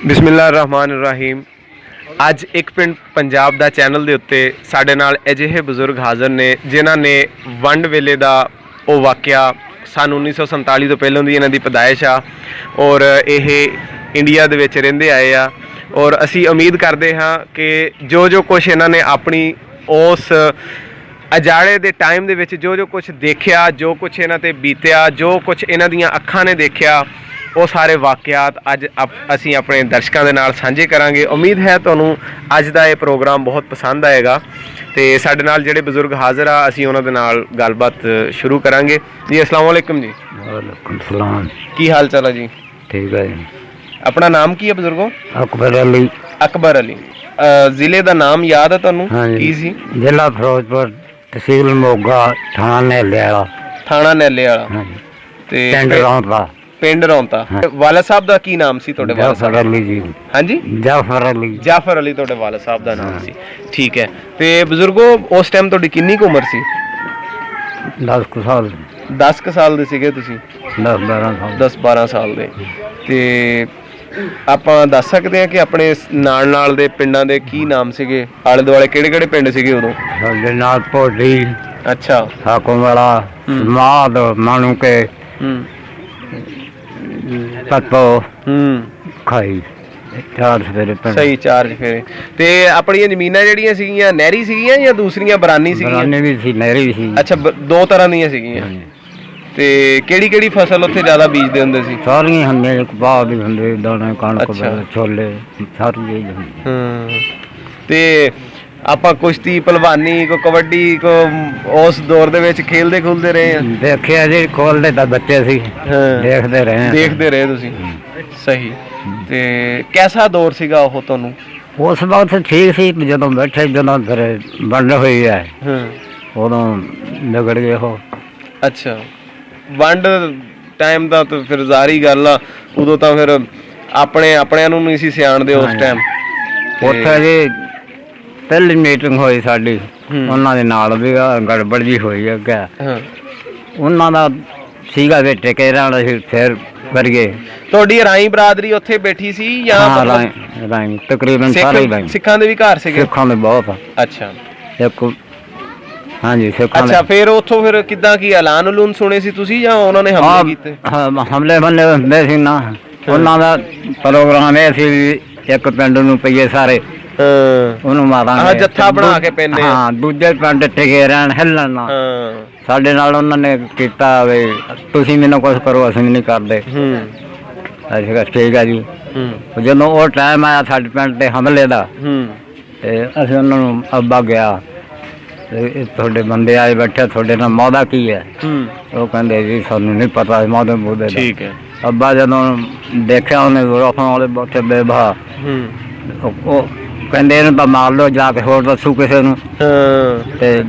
ਬਿਸਮਿਲ੍ਲਾਹਿਰ ਰਹਿਮਾਨਿਰ ਰਹੀਮ। ਅੱਜ ਇੱਕ ਪਿੰਡ ਪੰਜਾਬ ਦਾ ਚੈਨਲ ਦੇ ਉੱਤੇ ਸਾਡੇ ਨਾਲ ਅਜਿਹੇ ਬਜ਼ੁਰਗ ਹਾਜ਼ਰ ਨੇ ਜਿਨ੍ਹਾਂ ਨੇ ਵੰਡ ਵੇਲੇ ਦਾ ਉਹ ਵਾਕਿਆ ਸਨ 1947 ਤੋਂ ਪਹਿਲਾਂ ਦੀ ਇਹਨਾਂ ਦੀ ਪੈਦਾਇਸ਼ ਆ ਔਰ ਇਹ ਇੰਡੀਆ ਦੇ ਵਿੱਚ ਰਹਿੰਦੇ ਆਏ ਆ ਔਰ ਅਸੀਂ ਉਮੀਦ ਕਰਦੇ ਹਾਂ ਕਿ ਜੋ ਕੁਛ ਇਹਨਾਂ ਨੇ ਆਪਣੀ ਉਸ ਅਜਾੜੇ ਦੇ ਟਾਈਮ ਦੇ ਵਿੱਚ ਜੋ ਕੁਛ ਦੇਖਿਆ, ਜੋ ਕੁਛ ਇਹਨਾਂ 'ਤੇ ਬੀਤਿਆ, ਜੋ ਕੁਛ ਇਹਨਾਂ ਦੀਆਂ ਅੱਖਾਂ ਨੇ ਦੇਖਿਆ, ਉਹ ਸਾਰੇ ਵਾਕਿਆਤ ਅੱਜ ਅਸੀਂ ਆਪਣੇ ਦਰਸ਼ਕਾਂ ਦੇ ਨਾਲ ਸਾਂਝੇ ਕਰਾਂਗੇ। ਉਮੀਦ ਹੈ ਤੁਹਾਨੂੰ ਅੱਜ ਦਾ ਇਹ ਪ੍ਰੋਗਰਾਮ ਬਹੁਤ ਪਸੰਦ ਆਏਗਾ ਤੇ ਸਾਡੇ ਨਾਲ ਜਿਹੜੇ ਬਜ਼ੁਰਗ ਹਾਜ਼ਰ ਆ ਅਸੀਂ ਉਹਨਾਂ ਦੇ ਨਾਲ ਗੱਲਬਾਤ ਸ਼ੁਰੂ ਕਰਾਂਗੇ। ਜੀ अस्सलाम वालेकुम जी। वालेकुम सलाम। ਕੀ ਹਾਲ ਚਾਲ ਹੈ ਜੀ? ठीक है जी। ਆਪਣਾ ਨਾਮ ਕੀ ਹੈ ਬਜ਼ੁਰਗੋ? अकबर अली। ਅਕਬਰ ਅਲੀ। ਜ਼ਿਲ੍ਹੇ ਦਾ ਨਾਮ ਯਾਦ ਹੈ ਤੁਹਾਨੂੰ? हाँ जी। ਕੀ ਸੀ? जिला फिरोजपुर, तहसील मोगा, थाना नेले वाला। ਥਾਣਾ ਨੈਲੇ ਵਾਲਾ। हाँ जी। ਤੇ पिंड रौंदा। ਪਿੰਡ ਰੌਂਤਾ। ਵਾਲਦ ਸਾਹਿਬ ਦਾ ਕੀ ਨਾਮ ਸੀ ਤੁਹਾਡੇ ਵਾਲਦ ਸਾਹਿਬ? जाफर अली जी। ਹਾਂਜੀ, जाफर अली। ਜਾਫਰ ਅਲੀ ਤੁਹਾਡੇ ਵਾਲਦ ਸਾਹਿਬ ਦਾ ਨਾਮ ਸੀ। ਠੀਕ ਹੈ। ਤੇ ਬਜ਼ੁਰਗੋ ਉਸ ਟਾਈਮ ਤੁਹਾਡੀ ਕਿੰਨੀ ਕੁ ਉਮਰ ਸੀ? 10 ਕੁ ਸਾਲ। 10 ਕੁ ਸਾਲ ਦੇ ਸੀਗੇ ਤੁਸੀਂ? 10-12 ਸਾਲ। 10-12 ਸਾਲ ਦੇ। ਤੇ ਆਪਾਂ ਦੱਸ ਸਕਦੇ ਹਾਂ ਕਿ ਆਪਣੇ ਨਾਲ ਦੇ ਪਿੰਡਾਂ ਦੇ ਕੀ ਨਾਮ ਸੀਗੇ? ਆਲੇ ਦੁਆਲੇ ਕਿਹੜੇ ਪਿੰਡ ਸੀਗੇ ਉਦੋਂ? ਸਾਡੇ ਨਾਲ ਭੋਡੀ, ਅੱਛਾ। ਹਾਕਮ ਵਾਲਾ, ਸਮਾਦ, ਮਾਣੂਕੇ, ਪੱਤੋ, ਖਾਈ। 4 ਸਵੇਰੇ ਪਿੰਡ। ਸਹੀ, 4 ਫੇਰੇ। ਤੇ ਆਪਣੀਆਂ ਜ਼ਮੀਨਾਂ ਜਿਹੜੀਆਂ ਸੀਗੀਆਂ ਨਹਿਰੀ ਸੀਗੀਆਂ ਜਾਂ ਦੂਸਰੀਆਂ ਬਰਾਨੀ ਸੀਗੀਆਂ? ਬਰਾਨੀ ਵੀ ਸੀ, ਨਹਿਰੀ ਵੀ ਸੀ। ਅੱਛਾ, ਦੋ ਤਰ੍ਹਾਂ ਦੀਆਂ ਸੀਗੀਆਂ। ਤੇ ਕਿਹੜੀ ਫਸਲ ਉੱਥੇ ਜ਼ਿਆਦਾ ਬੀਜਦੇ ਹੁੰਦੇ ਸੀ? ਸਾਰੀਆਂ ਹੁੰਦੀਆਂ, ਕਪਾਹ ਵੀ ਹੁੰਦੇ, ਦਾਣੇ, ਕਣਕ, ਅੱਛਾ। ਛੋਲੇ, ਸਾਰੀ ਇਹ ਹੁੰਦੀ। ਤੇ ਆਪਾਂ ਕੁਸ਼ਤੀ, ਭਲਵਾਨੀ, ਕੋ ਕਬੱਡੀ, ਕੋ ਉਸ ਦੌਰ ਦੇ ਵਿੱਚ ਖੇਲਦੇ ਰਹੇ ਆ? ਦੇਖਿਆ ਜੀ, ਖੋਲਦੇ ਤਾਂ ਬੱਚੇ ਸੀ, ਦੇਖਦੇ ਰਹੇ ਤੁਸੀਂ। ਸਹੀ। ਤੇ ਕੈਸਾ ਦੌਰ ਸੀਗਾ ਉਹ ਤੁਹਾਨੂੰ? ਉਸ ਵਕਤ ਠੀਕ ਸੀ, ਜਦੋਂ ਬੈਠੇ, ਜਦੋਂ ਫਿਰ ਵੰਡ ਹੋਈ ਹੈ ਉਦੋਂ ਵਿਗੜ ਗਏ ਉਹ। ਅੱਛਾ, ਵੰਡ ਟਾਈਮ ਦਾ ਤਾਂ ਫਿਰ ਜ਼ਾਰੀ ਗੱਲ ਆ। ਉਦੋਂ ਤਾਂ ਫਿਰ ਆਪਣਿਆਂ ਨੂੰ ਨਹੀਂ ਸੀ ਸਿਆਣਦੇ ਉਸ ਟਾਈਮ। ਉੱਥੇ ਜੀ ਪਹਿਲੀ ਮੀਟਿੰਗ ਹੋਈ ਸਾਡੀ ਉਹਨਾਂ ਦੇ ਨਾਲ ਵੀ ਗੜਬੜ ਜੀ ਹੋਈ ਅੱਗੇ। ਉਹਨਾਂ ਦਾ ਸੀਗਾ ਵੀ ਟਿਕੇ ਰਹਿਣਾ ਸੀ, ਫਿਰ ਵਰਗੇ। ਤੁਹਾਡੀ ਰਾਈ ਬਰਾਦਰੀ ਉੱਥੇ ਬੈਠੀ ਸੀ ਜਾਂ ਰਾਈ ਤਕਰੀਬਨ ਸਾਰੇ ਰਾਈ? ਸਿੱਖਾਂ ਦੇ ਵੀ ਘਰ ਸੀਗੇ? ਸਿੱਖਾਂ ਦੇ ਬਹੁਤ। ਅੱਛਾ। ਇੱਕ ਹਾਂਜੀ ਸਿੱਖਾਂ ਦੇ। ਅੱਛਾ, ਫਿਰ ਉੱਥੋਂ ਫਿਰ ਕਿੱਦਾਂ ਕੀ ਐਲਾਨ ਉਲੂਨ ਸੁਣੇ ਸੀ ਤੁਸੀਂ ਜਾਂ ਉਹਨਾਂ ਨੇ ਹਮਲੇ ਕੀਤੇ? ਹਮਲੇ ਹੁੰਦੇ ਸੀ ਨਾ। ਉਹਨਾਂ ਦਾ ਪ੍ਰੋਗਰਾਮ ਇਹ ਸੀ ਵੀ ਇੱਕ ਪਿੰਡ ਨੂੰ ਪਈਏ ਸਾਰੇ, ਉਹਨੂੰ ਮਾਰਾਂਗੇ, ਜੱਥਾ ਬਣਾ ਕੇ ਪੈਨੇ। ਹਾਂ, ਦੂਜੇ ਪਿੰਡ ਟਿਕੇ ਰਹਿਣ, ਹਿੱਲਣ ਨਾ। ਸਾਡੇ ਨਾਲ ਉਹਨਾਂ ਨੇ ਕੀਤਾ ਵੀ ਤੁਸੀਂ ਮੈਨੂੰ ਕੁਛ ਕਰੋ, ਅਸੀਂ ਨਹੀਂ ਕਰਦੇ। ਅਸੀਂ ਕਿਹਾ ਠੀਕ ਹੈ ਜੀ। ਜਦੋਂ ਉਹ ਟਾਈਮ ਆਇਆ ਸਾਡੇ ਪਿੰਡ ਤੇ ਹਮਲੇ ਦਾ, ਤੇ ਅਸੀਂ ਉਹਨਾਂ ਨੂੰ ਅੱਬਾ ਗਿਆ ਤੇ ਤੁਹਾਡੇ ਬੰਦੇ ਆਏ ਬੈਠੇ, ਤੁਹਾਡੇ ਨਾਲ ਮੌਦਾ ਕੀ ਹੈ? ਉਹ ਕਹਿੰਦੇ ਜੀ ਸਾਨੂੰ ਨਹੀਂ ਪਤਾ ਮੌਦੇ ਮੂਦੇ ਦਾ। ਠੀਕ ਹੈ। ਅੱਬਾ ਜਦੋਂ ਦੇਖਿਆ ਉਹਨੇ ਰੋਕਣ ਵਾਲੇ ਬੈਠੇ ਬੇਬਾ, ਉਹ ਕਹਿੰਦੇ ਇਹਨੂੰ ਤਾਂ ਮਾਰ ਲਓ ਜਾ ਕੇ, ਹੋਰ ਦੱਸੂ ਕਿਸੇ ਨੂੰ, ਤੇ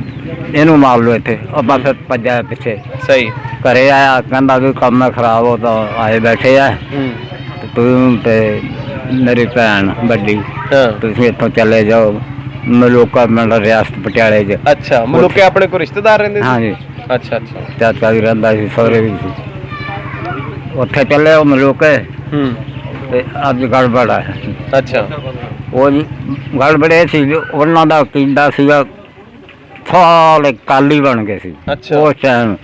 ਇਹਨੂੰ ਮਾਰ ਲਓ ਇੱਥੇ। ਅੱਬਾ ਫਿਰ ਭੱਜਿਆ ਪਿੱਛੇ। ਸਹੀ। ਘਰੇ ਆਇਆ, ਕਹਿੰਦਾ ਵੀ ਕੰਮ ਖਰਾਬ ਹੋ ਤਾਂ ਆਏ ਬੈਠੇ ਆ, ਤੂੰ ਤੇ ਮੇਰੀ ਭੈਣ ਵੱਡੀ ਤੁਸੀਂ ਇੱਥੋਂ ਚਲੇ ਜਾਓ ਮਲੂਕਾ ਪਿੰਡ, ਰਿਆਸਤ ਪਟਿਆਲੇ 'ਚ। ਅੱਛਾ, ਮਲੂਕੇ ਆਪਣੇ ਕੋਲ ਰਿਸ਼ਤੇਦਾਰ ਰਹਿੰਦੇ ਸੀ? ਹਾਂਜੀ। ਅੱਛਾ। ਚਾਚਾ ਵੀ ਰਹਿੰਦਾ ਸੀ, ਸਹੁਰੇ ਵੀ ਸੀ। ਉੱਥੇ ਚੱਲੇ ਉਹ ਮਲੂਕੇ, ਤੇ ਅੱਜ ਗੜਬੜ ਆ। ਅੱਛਾ। ਉਹ ਗੜਬੜ ਇਹ ਸੀ, ਉਹਨਾਂ ਦਾ ਕੀਦਾ ਸੀਗਾ ਸਾਰੇ ਕਾਲੀ ਬਣ ਗਏ ਸੀ ਉਸ ਟਾਈਮ।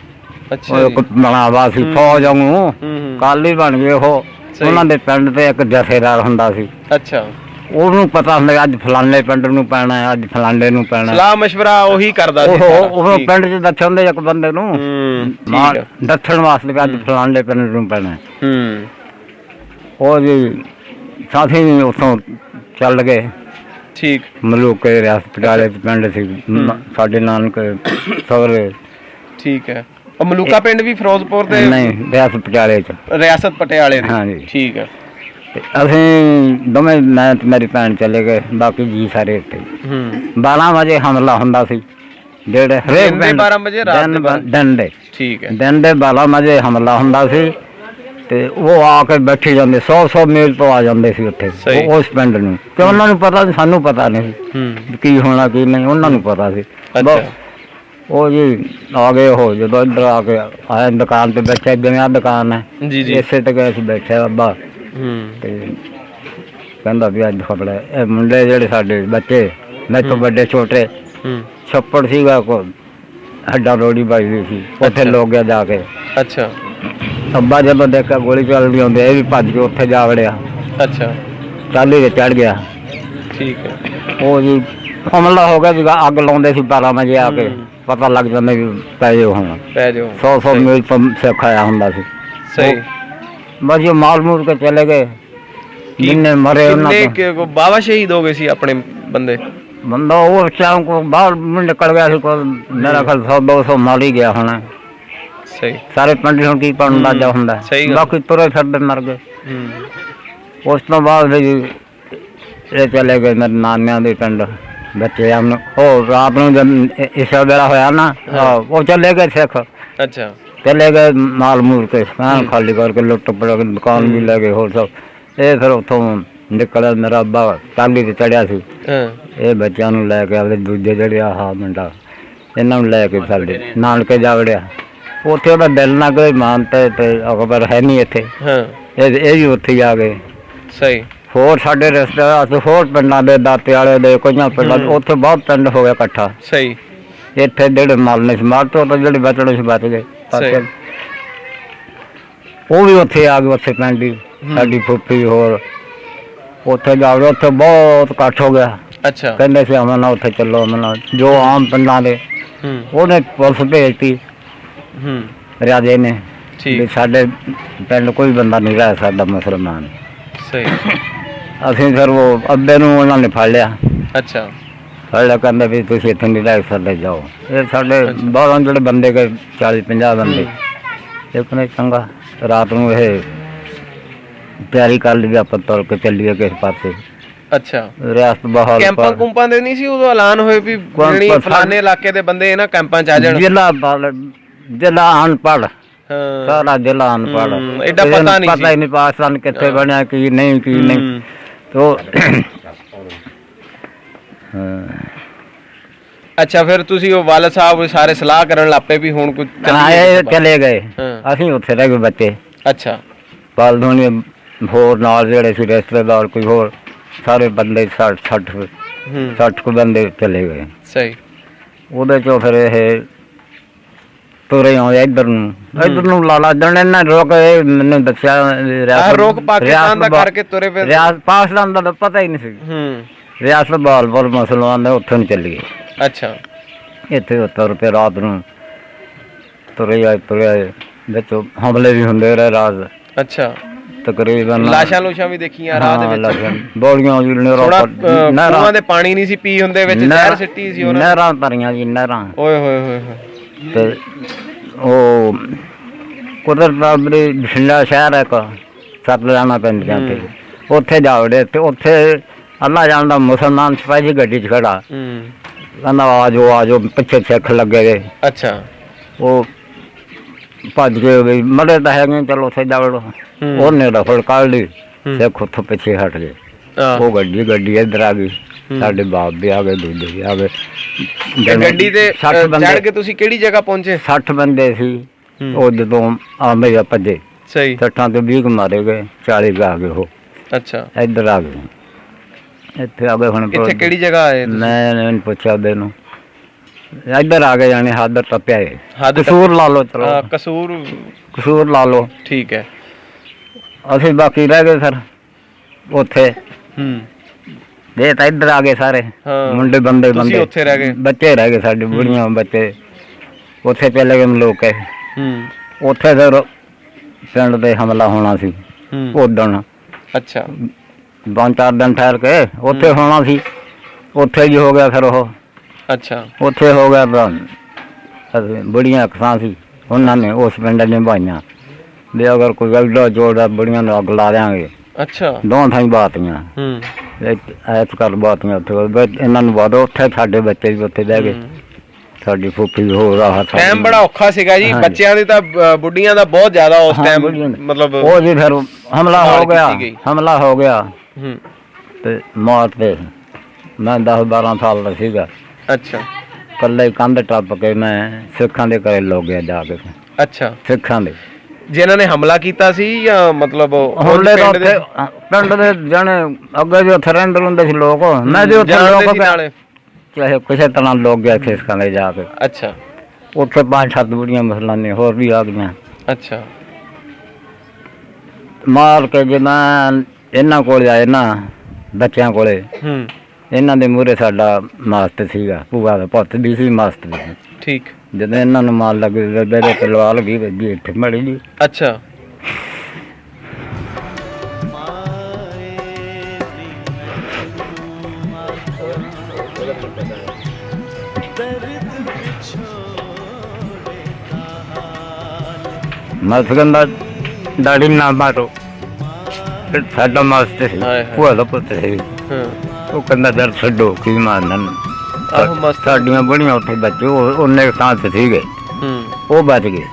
ਬਣਾਵਾ ਸੀ ਫੌਜ ਵਾਂਗੂ, ਕਾਲੀ ਬਣ ਗਏ ਉਹ। ਉਹਨਾਂ ਦੇ ਪਿੰਡ ਤੇ ਇੱਕ ਜਥੇਦਾਰ ਹੁੰਦਾ ਸੀ। ਅੱਛਾ। ਉਹਨੂੰ ਪਤਾ ਹੁੰਦਾ ਅੱਜ ਫਲਾਣੇ ਪਿੰਡ ਨੂੰ ਪੈਣਾ, ਅੱਜ ਫਲਾਣੇ ਨੂੰ ਪੈਣਾ। ਸਲਾਹ ਮਸ਼ਵਰਾ ਉਹੀ ਕਰਦਾ ਸੀ। ਉਹ ਪਿੰਡ 'ਚ ਦੱਸਣ ਇੱਕ ਬੰਦੇ ਨੂੰ ਦੱਸਣ ਵਾਸਤੇ ਅੱਜ ਫਲਾਣੇ ਪਿੰਡ ਨੂੰ ਪੈਣਾ। ਉਹ ਜੀ ਸਾਥੀ ਵੀ ਉੱਥੋਂ ਚੱਲ ਗਏ। ਠੀਕ। ਮਲੂਕੇ ਰਿਆਸਤ ਪਟਿਆਲੇ ਪਿੰਡ ਸੀ ਸਾਡੇ ਨਾਨਕ ਸਹੁਰੇ। ਠੀਕ ਹੈ। ਮਲੂਕਾ ਪਿੰਡ ਵੀ ਫਿਰੋਜ਼ਪੁਰ ਦੇ? ਨਹੀਂ, ਰਿਆਸਤ ਪਟਿਆਲੇ 'ਚ। ਰਿਆਸਤ ਪਟਿਆਲੇ ਦੇ? ਹਾਂਜੀ। ਠੀਕ ਹੈ। ਅਸੀਂ ਦੋਵੇਂ, ਮੈਂ ਤੇ ਮੇਰੀ ਭੈਣ ਚਲੇ ਗਏ, ਬਾਕੀ ਜੀ ਸਾਰੇ ਇੱਥੇ। 12 ਵਜੇ ਹਮਲਾ ਹੁੰਦਾ ਸੀ, ਜਿਹੜੇ ਹਰੇਕ ਪਿੰਡ 12 ਵਜੇ ਦਿਨ ਦੇ। ਠੀਕ ਹੈ। ਦਿਨ ਦੇ 12 ਵਜੇ ਹਮਲਾ ਹੁੰਦਾ ਸੀ ਤੇ ਉਹ ਆ ਕੇ ਬੈਠੇ ਜਾਂਦੇ, 100 ਮੀਲ ਤੋਂ ਆ ਜਾਂਦੇ ਸੀ ਉੱਥੇ ਉਸ ਪਿੰਡ ਨੂੰ। ਤੇ ਉਹਨਾਂ ਨੂੰ ਪਤਾ ਸੀ, ਸਾਨੂੰ ਪਤਾ ਨਹੀਂ ਕੀ ਹੋਣਾ ਕੀ ਨਹੀਂ, ਉਹਨਾਂ ਨੂੰ ਪਤਾ ਸੀ। ਉਹ ਜੀ ਆ ਗਏ, ਉਹ ਜਦੋਂ ਇੱਧਰ ਆ ਕੇ ਆਏ ਦੁਕਾਨ ਤੇ ਬੈਠੇ, ਜਿਵੇਂ ਆਹ ਦੁਕਾਨ ਹੈ ਇਸੇ ਤੇ ਗਏ ਸੀ ਬੈਠੇ ਅੱਬਾ। ਤੇ ਕਹਿੰਦਾ ਵੀ ਅੱਜ ਖਬੜਾ ਇਹ ਮੁੰਡੇ ਜਿਹੜੇ ਸਾਡੇ ਬੱਚੇ ਮੇਰੇ ਤੋਂ ਵੱਡੇ ਛੋਟੇ ਛੱਪੜ ਸੀਗਾ ਕੋ ਹੱਡਾ ਰੋੜੀ ਪਾਈ ਹੋਈ ਸੀ ਉੱਥੇ ਲੋਕ ਗਿਆ ਜਾ ਕੇ। ਅੱਛਾ। ਅੱਬਾ ਜਦੋਂ ਦੇਖਿਆ ਗੋਲੀ ਚੱਲਦੀ ਆਉਂਦੀ ਇਹ ਵੀ ਭੱਜ ਕੇ ਉੱਥੇ ਜਾ ਵੜਿਆ। ਅੱਛਾ। ਟਾਹਲੀ ਤੇ ਚੜ ਗਿਆ। ਠੀਕ ਹੈ। ਉਹ ਜੀ ਹਮਲਾ ਹੋ ਗਿਆ ਸੀਗਾ, ਅੱਗ ਲਾਉਂਦੇ ਸੀ 12 ਵਜੇ ਆ ਕੇ, ਪਤਾ ਲੱਗ ਜਾਂਦਾ ਵੀ ਪੈ ਜਾਓ ਹੁਣ, ਪੈ ਜਾਓ 100 ਮੀਲ ਸਿੱਖ ਆਇਆ ਹੁੰਦਾ ਸੀ। ਸਹੀ। ਬਸ ਇਹ ਮਾਲ ਮੂਲ ਕੇ ਚਲੇ ਗਏ, ਜਿੰਨੇ ਮਰੇ ਉਹਨਾਂ ਤੋਂ ਬਾਬਾ ਸ਼ਹੀਦ ਹੋ ਗਏ ਸੀ ਆਪਣੇ ਬੰਦੇ। ਬੰਦਾ ਉਹ ਸ਼ਾਮ ਕੋ ਬਾਹਰ ਨਿਕਲ ਗਿਆ ਸੀ, ਕੋਲ ਮੇਰਾ ਖਿਆਲ 100-200 ਮਾਰ ਹੀ ਗਿਆ ਹੋਣਾ। ਸਹੀ। ਸਾਰੇ ਪਿੰਡ ਹੁਣ ਕੀ ਪੜਨ ਦਾ ਜਾ ਹੁੰਦਾ, ਬਾਕੀ ਤੁਰੇ ਫਿਰਦੇ ਮਰ ਗਏ। ਉਸ ਤੋਂ ਬਾਅਦ ਇਹ ਚਲੇ ਗਏ ਮੇਰੇ ਨਾਨਿਆਂ ਦੇ ਪਿੰਡ ਬੱਚੇ ਹਨ। ਉਹ ਰਾਤ ਨੂੰ ਜਦ ਇਸ਼ਾ ਵੇਲਾ ਹੋਇਆ ਨਾ, ਉਹ ਚਲੇ ਗਏ ਸਿੱਖ। ਅੱਛਾ। ਚਲੇ ਗਏ ਮਾਲ ਮੂਲ ਕੇ ਖਾਲੀ ਕਰਕੇ, ਲੁੱਟ ਪੜ ਕੇ ਦੁਕਾਨ ਵੀ ਲੈ ਗਏ ਹੋਰ ਸਭ। ਇਹ ਫਿਰ ਉੱਥੋਂ ਨਿਕਲਿਆ ਮੇਰਾ ਅੱਬਾ ਟਾਹਲੀ ਤੇ ਚੜਿਆ ਸੀ। ਇਹ ਬੱਚਿਆਂ ਨੂੰ ਲੈ ਕੇ ਆਪਣੇ ਦੂਜੇ ਜਿਹੜੇ ਆਹ ਮੁੰਡਾ ਇਹਨਾਂ ਨੂੰ ਲੈ ਕੇ ਸਾਡੇ ਨਾਨਕੇ ਜਾ ਵੜਿਆ। ਉੱਥੇ ਉਹਦਾ ਦਿਲ ਨਾ ਕੋਈ ਮਾਨ ਤੇ ਅਕਬਰ ਹੈ ਨਹੀਂ ਇੱਥੇ, ਇਹ ਵੀ ਉੱਥੇ ਆ ਗਏ। ਸਹੀ। ਹੋਰ ਸਾਡੇ ਰਿਸ਼ਤੇਦਾਰ ਹੋਰ ਪਿੰਡਾਂ ਦੇ ਦਾਤੇ ਵਾਲੇ ਦੇ ਕਈਆਂ ਪਿੰਡਾਂ ਉੱਥੇ ਬਹੁਤ ਪਿੰਡ ਹੋ ਗਿਆ ਇਕੱਠਾ। ਸਹੀ। ਇੱਥੇ ਜਿਹੜੇ ਮਲ ਨਹੀਂ ਸੀ ਮਾਰ ਤੋਂ ਜਿਹੜੇ ਬਚੜੇ ਸੀ ਬਚ ਗਏ। ਉਹ ਵੀ ਉੱਥੇ ਆ ਗਏ, ਉੱਥੇ ਪਿੰਡ ਹੀ ਸਾਡੀ ਫੁੱਫੀ ਹੋਰ ਉੱਥੇ ਜਾ ਵੜੇ। ਉੱਥੇ ਬਹੁਤ ਇਕੱਠ ਹੋ ਗਿਆ। ਅੱਛਾ। ਕਹਿੰਦੇ ਸੀ ਅਮਨ ਉੱਥੇ ਚੱਲੋ, ਅਮਨ ਜੋ ਆਮ ਪਿੰਡਾਂ ਦੇ ਉਹਨੇ ਪੁਲਿਸ ਭੇਜਤੀ ਰਾਜੇ ਨੇ ਵੀ ਸਾਡੇ ਪਿੰਡ ਕੋਈ ਬੰਦਾ ਨਹੀਂ ਰਹਿ ਸਕਦਾ ਮੁਸਲਮਾਨ। ਸਹੀ। ਅਸੀਂ ਫਿਰ ਉਹ ਅੱਬੇ ਨੂੰ ਉਹਨਾਂ ਨੇ ਫੜ ਲਿਆ। ਅੱਛਾ। ਫੜ ਲਿਆ, ਕਹਿੰਦੇ ਵੀ ਤੁਸੀਂ ਇੱਥੇ ਨਹੀਂ ਰਹਿ ਸਕਦੇ, ਜਾਓ। ਇਹ ਸਾਡੇ ਬਾਹਰੋਂ ਜਿਹੜੇ ਬੰਦੇ ਗਏ 40-50 ਬੰਦੇ, ਇੱਕ ਨੇ ਚੰਗਾ ਰਾਤ ਨੂੰ ਇਹ ਤਿਆਰੀ ਕਰ ਲਈ ਆਪਾਂ ਤੁਰ ਕੇ ਚੱਲੀਏ ਕਿਸੇ ਪਾਸੇ। ਅੱਛਾ। ਰਿਆਸਤ ਬਾਹਰ ਕੈਂਪਾਂ ਕੁੰਪਾਂ ਦੇ ਨਹੀਂ ਸੀ ਉਦੋਂ ਐਲਾਨ ਹੋਏ ਵੀ ਫਲਾਣੇ ਇਲਾਕੇ ਦੇ ਬੰਦੇ ਇਹਨਾਂ ਕੈਂਪਾਂ ਚ ਆ ਜਾਣ? ਜ਼ਿਲ੍ਹਾ ਅਨਪੜ੍ਹ, ਸਾਰਾ ਜ਼ਿਲ੍ਹਾ ਅਨਪੜ੍ਹ, ਐਡਾ ਪਤਾ ਹੀ ਨਹੀਂ ਪਾਕਿਸਤਾਨ ਕਿੱਥੇ ਬਣਿਆ ਕੀ ਨਹੀਂ ਕੀ ਨਹੀਂ। ਤੋ ਅੱਛਾ। ਫਿਰ ਤੁਸੀਂ ਉਹ ਵਾਲਾ ਸਾਹਿਬ ਸਾਰੇ ਸਲਾਹ ਕਰਨ ਲੱਪੇ ਵੀ ਹੁਣ ਕੁਝ ਚਲੇ ਗਏ, ਅਸੀਂ ਉੱਥੇ ਰਹਿ ਗਏ ਬੱਚੇ। ਅੱਛਾ। ਪਾਲਦੋਨੀ ਹੋਰ ਨਾਲ ਜਿਹੜੇ ਸੀ ਰਿਸ਼ਤੇਦਾਰ ਕੋਈ ਹੋਰ ਸਾਰੇ ਬੰਦੇ 60 ਕੁ ਬੰਦੇ ਚਲੇ ਗਏ। ਸਹੀ। ਉਹਦੇ ਚੋਂ ਫਿਰ ਇਹ ਤੁਰੇ ਆਉਂਦੇ ਇੱਧਰ ਨੂੰ ਲਾਲਾ ਜਣ ਇਹਨਾਂ ਰੋਕ ਮੈਨੂੰ ਦੱਸਿਆ ਰੋਕ ਪਾਕਿਸਤਾਨ ਦਾ ਕਰਕੇ ਤੁਰੇ ਫਿਰ ਪਾਕਿਸਤਾਨ ਦਾ ਤਾਂ ਪਤਾ ਹੀ ਨਹੀਂ ਸੀ। ਰਿਆਸਤ ਬਹਾਲਪੁਰ ਮੁਸਲਮਾਨ ਦੇ ਉੱਥੇ ਨੂੰ ਚੱਲੀਏ। ਅੱਛਾ। ਇੱਥੇ ਤੁਰ ਪਏ ਰਾਤ ਨੂੰ, ਤੁਰੇ ਆਏ ਵਿੱਚ ਹਮਲੇ ਵੀ ਹੁੰਦੇ ਰਹੇ ਰਾਤ। ਅੱਛਾ। ਤਕਰੀਬਨ ਲਾਸ਼ਾਂ ਲੂਸ਼ਾਂ ਵੀ ਦੇਖੀਆਂ ਰਾਹ ਦੇ ਵਿੱਚ, ਬੋਲੀਆਂ ਵੀ ਨਹਿਰਾਂ ਦੇ ਪਾਣੀ ਨਹੀਂ ਸੀ ਪੀ ਹੁੰਦੇ, ਵਿੱਚ ਜ਼ਹਿਰ ਸਿੱਟੀ ਸੀ ਉਹਨਾਂ ਨੇ। ਨਹਿਰਾਂ ਭਰੀਆਂ ਜੀ, ਨਹਿਰਾਂ। ਓਏ ਹੋਏ ਹੋਏ ਹੋਏ। ਤੇ ਉਹ ਕੁਦਰਤ ਦਾ ਬਠਿੰਡਾ ਸ਼ਹਿਰ ਹੈ ਇੱਕ, ਸਤਲੁਜਾਣਾ ਪਿੰਡ ਜਾਂਦੇ, ਉੱਥੇ ਜਾ ਵੜੇ। ਤੇ ਉੱਥੇ ਅੱਲਾ ਜਾਣਦਾ ਮੁਸਲਮਾਨ ਸਿਪਾਹੀ ਸੀ ਗੱਡੀ 'ਚ ਖੜਾ, ਕਹਿੰਦਾ ਆ ਜਾਓ ਪਿੱਛੇ ਸਿੱਖ ਲੱਗੇ ਗਏ। ਅੱਛਾ। ਉਹ ਭੱਜ ਕੇ ਵੀ ਮਰੇ ਤਾਂ ਹੈਗੇ, ਚਲੋ ਉੱਥੇ ਜਾ ਵੜੋ। ਉਹਨੇ ਰਫੜ ਕੱਢ ਲਈ, ਸਿੱਖ ਉੱਥੋਂ ਪਿੱਛੇ ਹਟ ਗਏ। ਉਹ ਗੱਡੀ ਇੱਧਰ ਆ ਗਈ, ਸਾਡੇ ਬਾਪ ਵੀ ਆ ਗਏ, ਦੂਜੇ ਵੀ ਆ ਗਏ। ਗੱਡੀ ਤੇ ਚੜ ਕੇ ਤੁਸੀਂ ਕਿਹੜੀ ਜਗ੍ਹਾ ਪਹੁੰਚੇ? 60 ਬੰਦੇ ਸੀ। ਉਹ ਜਦੋਂ ਆਂਦੇ ਆ ਭੱਜੇ। ਸਹੀ। 60 ਤੋਂ 20 ਮਾਰੇ ਗਏ, 40 ਆ ਗਏ ਉਹ। ਅੱਛਾ। ਇੱਧਰ ਆ ਗਏ, ਇੱਥੇ ਆ ਗਏ। ਹੁਣ ਇੱਥੇ ਕਿਹੜੀ ਜਗ੍ਹਾ ਆਏ? ਮੈਂ ਪੁੱਛਿਆ ਉਹਦੇ ਨੂੰ, ਇੱਧਰ ਆ ਗਏ ਜਾਣੇ ਹੱਦ ਟੱਪਿਆ ਹੈ। ਕਸੂਰ ਲਾ ਲਓ, ਚਲੋ ਕਸੂਰ ਲਾ ਲਓ। ਠੀਕ ਹੈ। ਅਸੀਂ ਬਾਕੀ ਰਹਿ ਗਏ ਸਰ ਉੱਥੇ। ਇਹ ਤਾਂ ਇੱਧਰ ਆ ਗਏ ਸਾਰੇ ਮੁੰਡੇ ਬੰਦੇ ਉੱਥੇ ਰਹਿ ਗਏ, ਬੱਚੇ ਰਹਿ ਗਏ ਸਾਡੇ, ਬੁੜੀਆਂ ਬੱਚੇ ਉੱਥੇ ਚਲੇ ਗਏ ਲੋਕ। ਉੱਥੇ ਫਿਰ ਪਿੰਡ ਤੇ ਹਮਲਾ ਹੋਣਾ ਸੀ ਉਦਣ। ਅੱਛਾ। 5-4 ਦਿਨ ਠਹਿਰ ਕੇ ਉੱਥੇ ਹੋਣਾ ਸੀ, ਉੱਥੇ ਹੀ ਹੋ ਗਿਆ ਫਿਰ ਉਹ। ਅੱਛਾ। ਉੱਥੇ ਹੋ ਗਿਆ ਤਾਂ ਬੁੜੀਆਂ ਅਕਸਾਂ ਸੀ, ਉਹਨਾਂ ਨੇ ਉਸ ਪਿੰਡ ਨਿਭਾਈਆਂ ਵੀ ਅਗਰ ਕੋਈ ਗਲਡਾ ਜੋੜਾ ਬੁੜੀਆਂ ਨੂੰ ਅੱਗ ਲਾ ਦਿਆਂਗੇ। ਅੱਛਾ। ਦੋ ਥਾਈਂ ਬਾਤੀਆਂ ਐਸ ਕਰ ਬਾਤੀਆਂ ਉੱਥੇ ਇਹਨਾਂ ਨੂੰ ਬਾਅਦ ਉੱਥੇ ਸਾਡੇ ਬੱਚੇ ਵੀ ਉੱਥੇ ਰਹਿ ਗਏ, ਸਾਡੀ ਫੁੱਫੀ ਹੋ ਰਹਾ। ਟਾਈਮ ਬੜਾ ਔਖਾ ਸੀਗਾ ਜੀ, ਬੱਚਿਆਂ ਦੇ ਤਾਂ ਬੁੱਢੀਆਂ ਦਾ ਬਹੁਤ ਜ਼ਿਆਦਾ ਉਸ ਟਾਈਮ ਮਤਲਬ। ਉਹ ਜੀ ਫਿਰ ਹਮਲਾ ਹੋ ਗਿਆ ਤੇ ਮੌਤ ਤੇ ਮੈਂ 10-12 ਸਾਲ ਦਾ ਸੀਗਾ। ਅੱਛਾ। ਇਕੱਲੇ ਕੰਧ ਟੱਪ ਕੇ ਮੈਂ ਸਿੱਖਾਂ ਦੇ ਘਰੇ ਲੋ ਗਿਆ ਜਾ ਕੇ। ਅੱਛਾ। ਸਿੱਖਾਂ ਦੇ ਜਿਨ੍ਹਾਂ ਨੇ ਹਮਲਾ ਕੀਤਾ ਸੀ ਜਾਂ ਮਤਲਬ ਹਮਲੇ ਦਾ ਉੱਥੇ ਪਿੰਡ ਦੇ ਜਾਣੇ ਅੱਗੇ ਵੀ ਉੱਥੇ ਰਹਿੰਦੇ ਹੁੰਦੇ ਸੀ ਲੋਕ। ਮੈਂ ਵੀ ਉੱਥੇ ਲੋਕ ਚਾਹੇ ਕਿਸੇ ਤਰ੍ਹਾਂ ਲੋਕ ਗਿਆ ਖੇਸਕਾਂ ਦੇ ਜਾ ਕੇ। ਅੱਛਾ। ਉੱਥੇ 5-7 ਬੁੜੀਆਂ ਮੁਸਲਮਾਨੀ ਹੋਰ ਵੀ ਆ ਗਈਆਂ। ਅੱਛਾ। ਮਾਰ ਕੇ ਜੇ ਮੈਂ ਇਹਨਾਂ ਕੋਲ ਆਏ ਨਾ ਬੱਚਿਆਂ ਕੋਲੇ, ਇਹਨਾਂ ਦੇ ਮੂਹਰੇ ਸਾਡਾ ਮਾਸਟਰ ਸੀਗਾ, ਭੂਆ ਦਾ ਪੁੱਤ ਵੀ ਸੀ, ਮਾਸਟਰ ਵੀ ਸੀ। ਠੀਕ। ਜਦੋਂ ਇਹਨਾਂ ਨੂੰ ਮਾਰ ਲੱਗ ਮੇਰੇ ਤਲਵਾਰ ਲੱਗੀ ਵੱਜੀ ਇੱਥੇ ਮੜੀ ਜੀ। ਅੱਛਾ। ਮੈਂ ਕਹਿੰਦਾ ਦਾੜੀ ਨਾ ਮਾਰੋ, ਸਾਡਾ ਮਾਸਟਰ ਸੀ, ਭੂਆ ਦਾ ਪੁੱਤ ਸੀ। ਉਹ ਕਹਿੰਦਾ ਦਰ ਛੱਡੋ ਕੀ ਮਾਰਨਾ। ਸਾਡੀਆਂ ਬੜੀਆਂ ਉੱਥੇ ਬੱਚੇ ਉਹਨੇ ਥਾਂ ਤੇ ਸੀਗੇ, ਉਹ ਬਚ ਗਏ।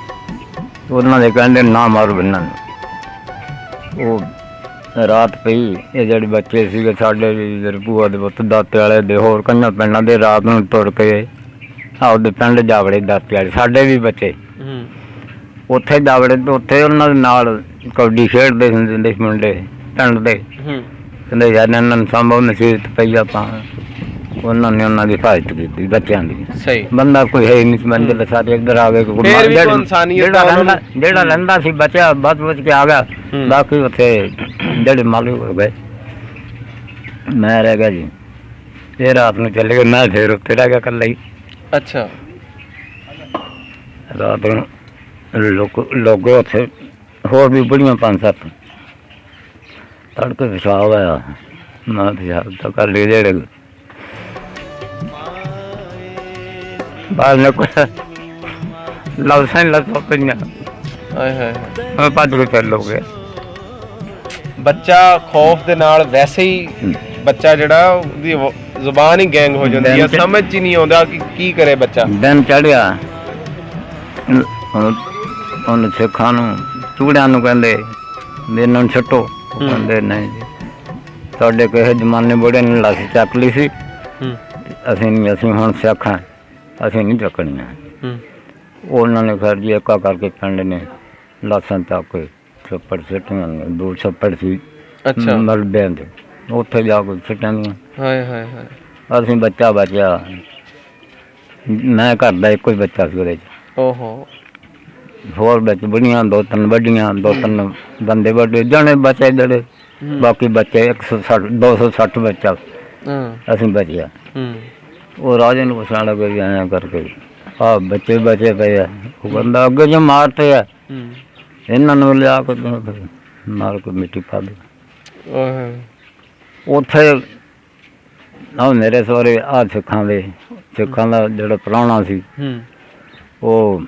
ਉਹਨਾਂ ਦੇ ਕਹਿੰਦੇ ਨਾ ਮਾਰੋ ਇਹਨਾਂ ਨੂੰ। ਉਹ ਰਾਤ ਪਈ, ਇਹ ਜਿਹੜੇ ਬੱਚੇ ਸੀਗੇ ਸਾਡੇ ਭੂਆ ਦੇ ਪੁੱਤ ਦਾਤੇ ਵਾਲੇ ਦੇ ਹੋਰ ਕਈਆਂ ਪਿੰਡਾਂ ਦੇ ਰਾਤ ਨੂੰ ਤੁਰ ਕੇ ਆਪਦੇ ਪਿੰਡ ਜਾਵੜੇ ਦਾਤੇ ਵਾਲੇ, ਸਾਡੇ ਵੀ ਬੱਚੇ ਉੱਥੇ ਜਾਵੜੇ ਤੇ ਉੱਥੇ ਉਹਨਾਂ ਦੇ ਨਾਲ ਕਬੱਡੀ ਖੇਡਦੇ ਹੁੰਦੇ ਸੀ ਮੁੰਡੇ ਪਿੰਡ ਦੇ। ਕਹਿੰਦੇ ਯਾਰ ਇਹਨਾਂ ਨੂੰ ਸੰਭਵ ਨਸੀਹਤ ਪਈ, ਆਪਾਂ ਉਹਨਾਂ ਨੇ ਉਹਨਾਂ ਦੀ ਹਿਫਾਜ਼ਤ ਕੀਤੀ ਬੱਚਿਆਂ ਦੀ। ਸਹੀ। ਬੰਦਾ ਕੋਈ ਹੈ ਨਹੀਂ ਮੰਜ਼ਿਲ ਸਾਰੇ ਇੱਧਰ ਆ ਗਏ। ਜਿਹੜਾ ਰਹਿੰਦਾ ਸੀ ਬਚਿਆ ਬਚ ਕੇ ਆ ਗਿਆ, ਬਾਕੀ ਉੱਥੇ ਜਿਹੜੇ ਮਾਲੂਮ ਹੋ ਗਏ। ਮੈਂ ਰਹਿ ਗਿਆ ਜੀ, ਇਹ ਰਾਤ ਨੂੰ ਚਲੇ ਗਏ, ਮੈਂ ਫੇਰ ਉੱਥੇ ਰਹਿ ਗਿਆ ਇਕੱਲਾ ਹੀ। ਅੱਛਾ। ਰਾਤ ਨੂੰ ਲੋਕ ਉੱਥੇ ਹੋਰ ਵੀ ਬੜੀਆਂ 5-7 ਤੜਕੇ ਪਿਸ਼ਾਬ ਹੋਇਆ, ਮੈਂ ਪਿਸ਼ਾਬ ਤਾਂ ਕਰ ਲਈ ਜਿਹੜੇ ਬਾਹਰ ਨੇ ਕੋਈ ਲਫ਼ਜ਼ਾਂ ਹੀ ਲਫ਼ਜ਼ਾਂ ਪਈਆਂ। ਮੈਂ ਭੱਜ ਕੇ ਚੱਲ ਹੋ ਗਿਆ। ਬੱਚਾ ਖੌਫ ਦੇ ਨਾਲ ਵੈਸੇ ਹੀ ਬੱਚਾ ਜਿਹੜਾ ਉਹਦੀ ਜ਼ੁਬਾਨ ਹੀ ਗੈਂਗ ਹੋ ਜਾਂਦੀ ਹੈ, ਸਮਝ ਚ ਨਹੀਂ ਆਉਂਦਾ ਕਿ ਕੀ ਕਰੇ ਬੱਚਾ। ਦਿਨ ਚੜ੍ਹਿਆ, ਉਹਨੂੰ ਸਿੱਖਾਂ ਨੂੰ ਚੂੜਿਆਂ ਨੂੰ ਕਹਿੰਦੇ ਵੀ ਇਹਨਾਂ ਨੂੰ ਛੱਟੋ। ਕਹਿੰਦੇ ਨਹੀਂ ਜੀ, ਤੁਹਾਡੇ ਕਿਸੇ ਜ਼ਮਾਨੇ ਬੁੜੇ ਨੇ ਲੱਸ ਚੱਕ ਲਈ ਸੀ, ਅਸੀਂ ਹੁਣ ਸਿੱਖ ਹਾਂ, ਅਸੀਂ ਨਹੀਂ ਚੱਕਣੀਆਂ। ਉਹਨਾਂ ਨੇ ਫਿਰ ਜੀ ਇੱਕਾ ਕਰਕੇ ਪਿੰਡ ਨੇ ਲਾਸਾਂ ਚੱਕ ਕੇ ਛੱਪੜ ਸਿੱਟੀਆਂ, 2 ਛੱਪੜ ਸੀ ਮਲਬਿਆਂ ਦੇ, ਉੱਥੇ ਜਾ ਕੇ ਸਿੱਟਾਂ ਦੀਆਂ। ਅਸੀਂ ਬੱਚਾ ਬਚਿਆ, ਮੈਂ ਘਰ ਦਾ ਇੱਕੋ ਹੀ ਬੱਚਾ ਸੀ ਉਹਦੇ 'ਚ। ਓਹੋ। ਹੋਰ ਵਿੱਚ ਬੜੀਆਂ 2-3 ਵੱਡੀਆਂ, 2-3 ਬੰਦੇ ਵੱਡੇ ਜਾਣੇ ਬਚੇ ਜਿਹੜੇ, ਬਾਕੀ ਬੱਚੇ 160-260 ਬੱਚਾ ਅਸੀਂ ਬਚਿਆ। ਉਹ ਰਾਜੇ ਨੂੰ ਪੁੱਛਣ ਲੱਗੇ ਵੀ ਐਂ ਕਰਕੇ ਆਹ ਬੱਚੇ ਬਚੇ ਪਏ ਆ। ਉਹ ਬੰਦਾ ਅੱਗੇ ਜੋ ਮਾਰਤੇ ਆ, ਇਹਨਾਂ ਨੂੰ ਲਿਆ ਕੇ ਮਾਰ ਕੇ ਮਿੱਟੀ ਪਾ ਦੇ। ਉੱਥੇ ਆਹ ਮੇਰੇ ਸਹੁਰੇ ਆਹ ਸਿੱਖਾਂ ਦਾ ਜਿਹੜਾ ਪ੍ਰਾਹੁਣਾ ਸੀ, ਉਹ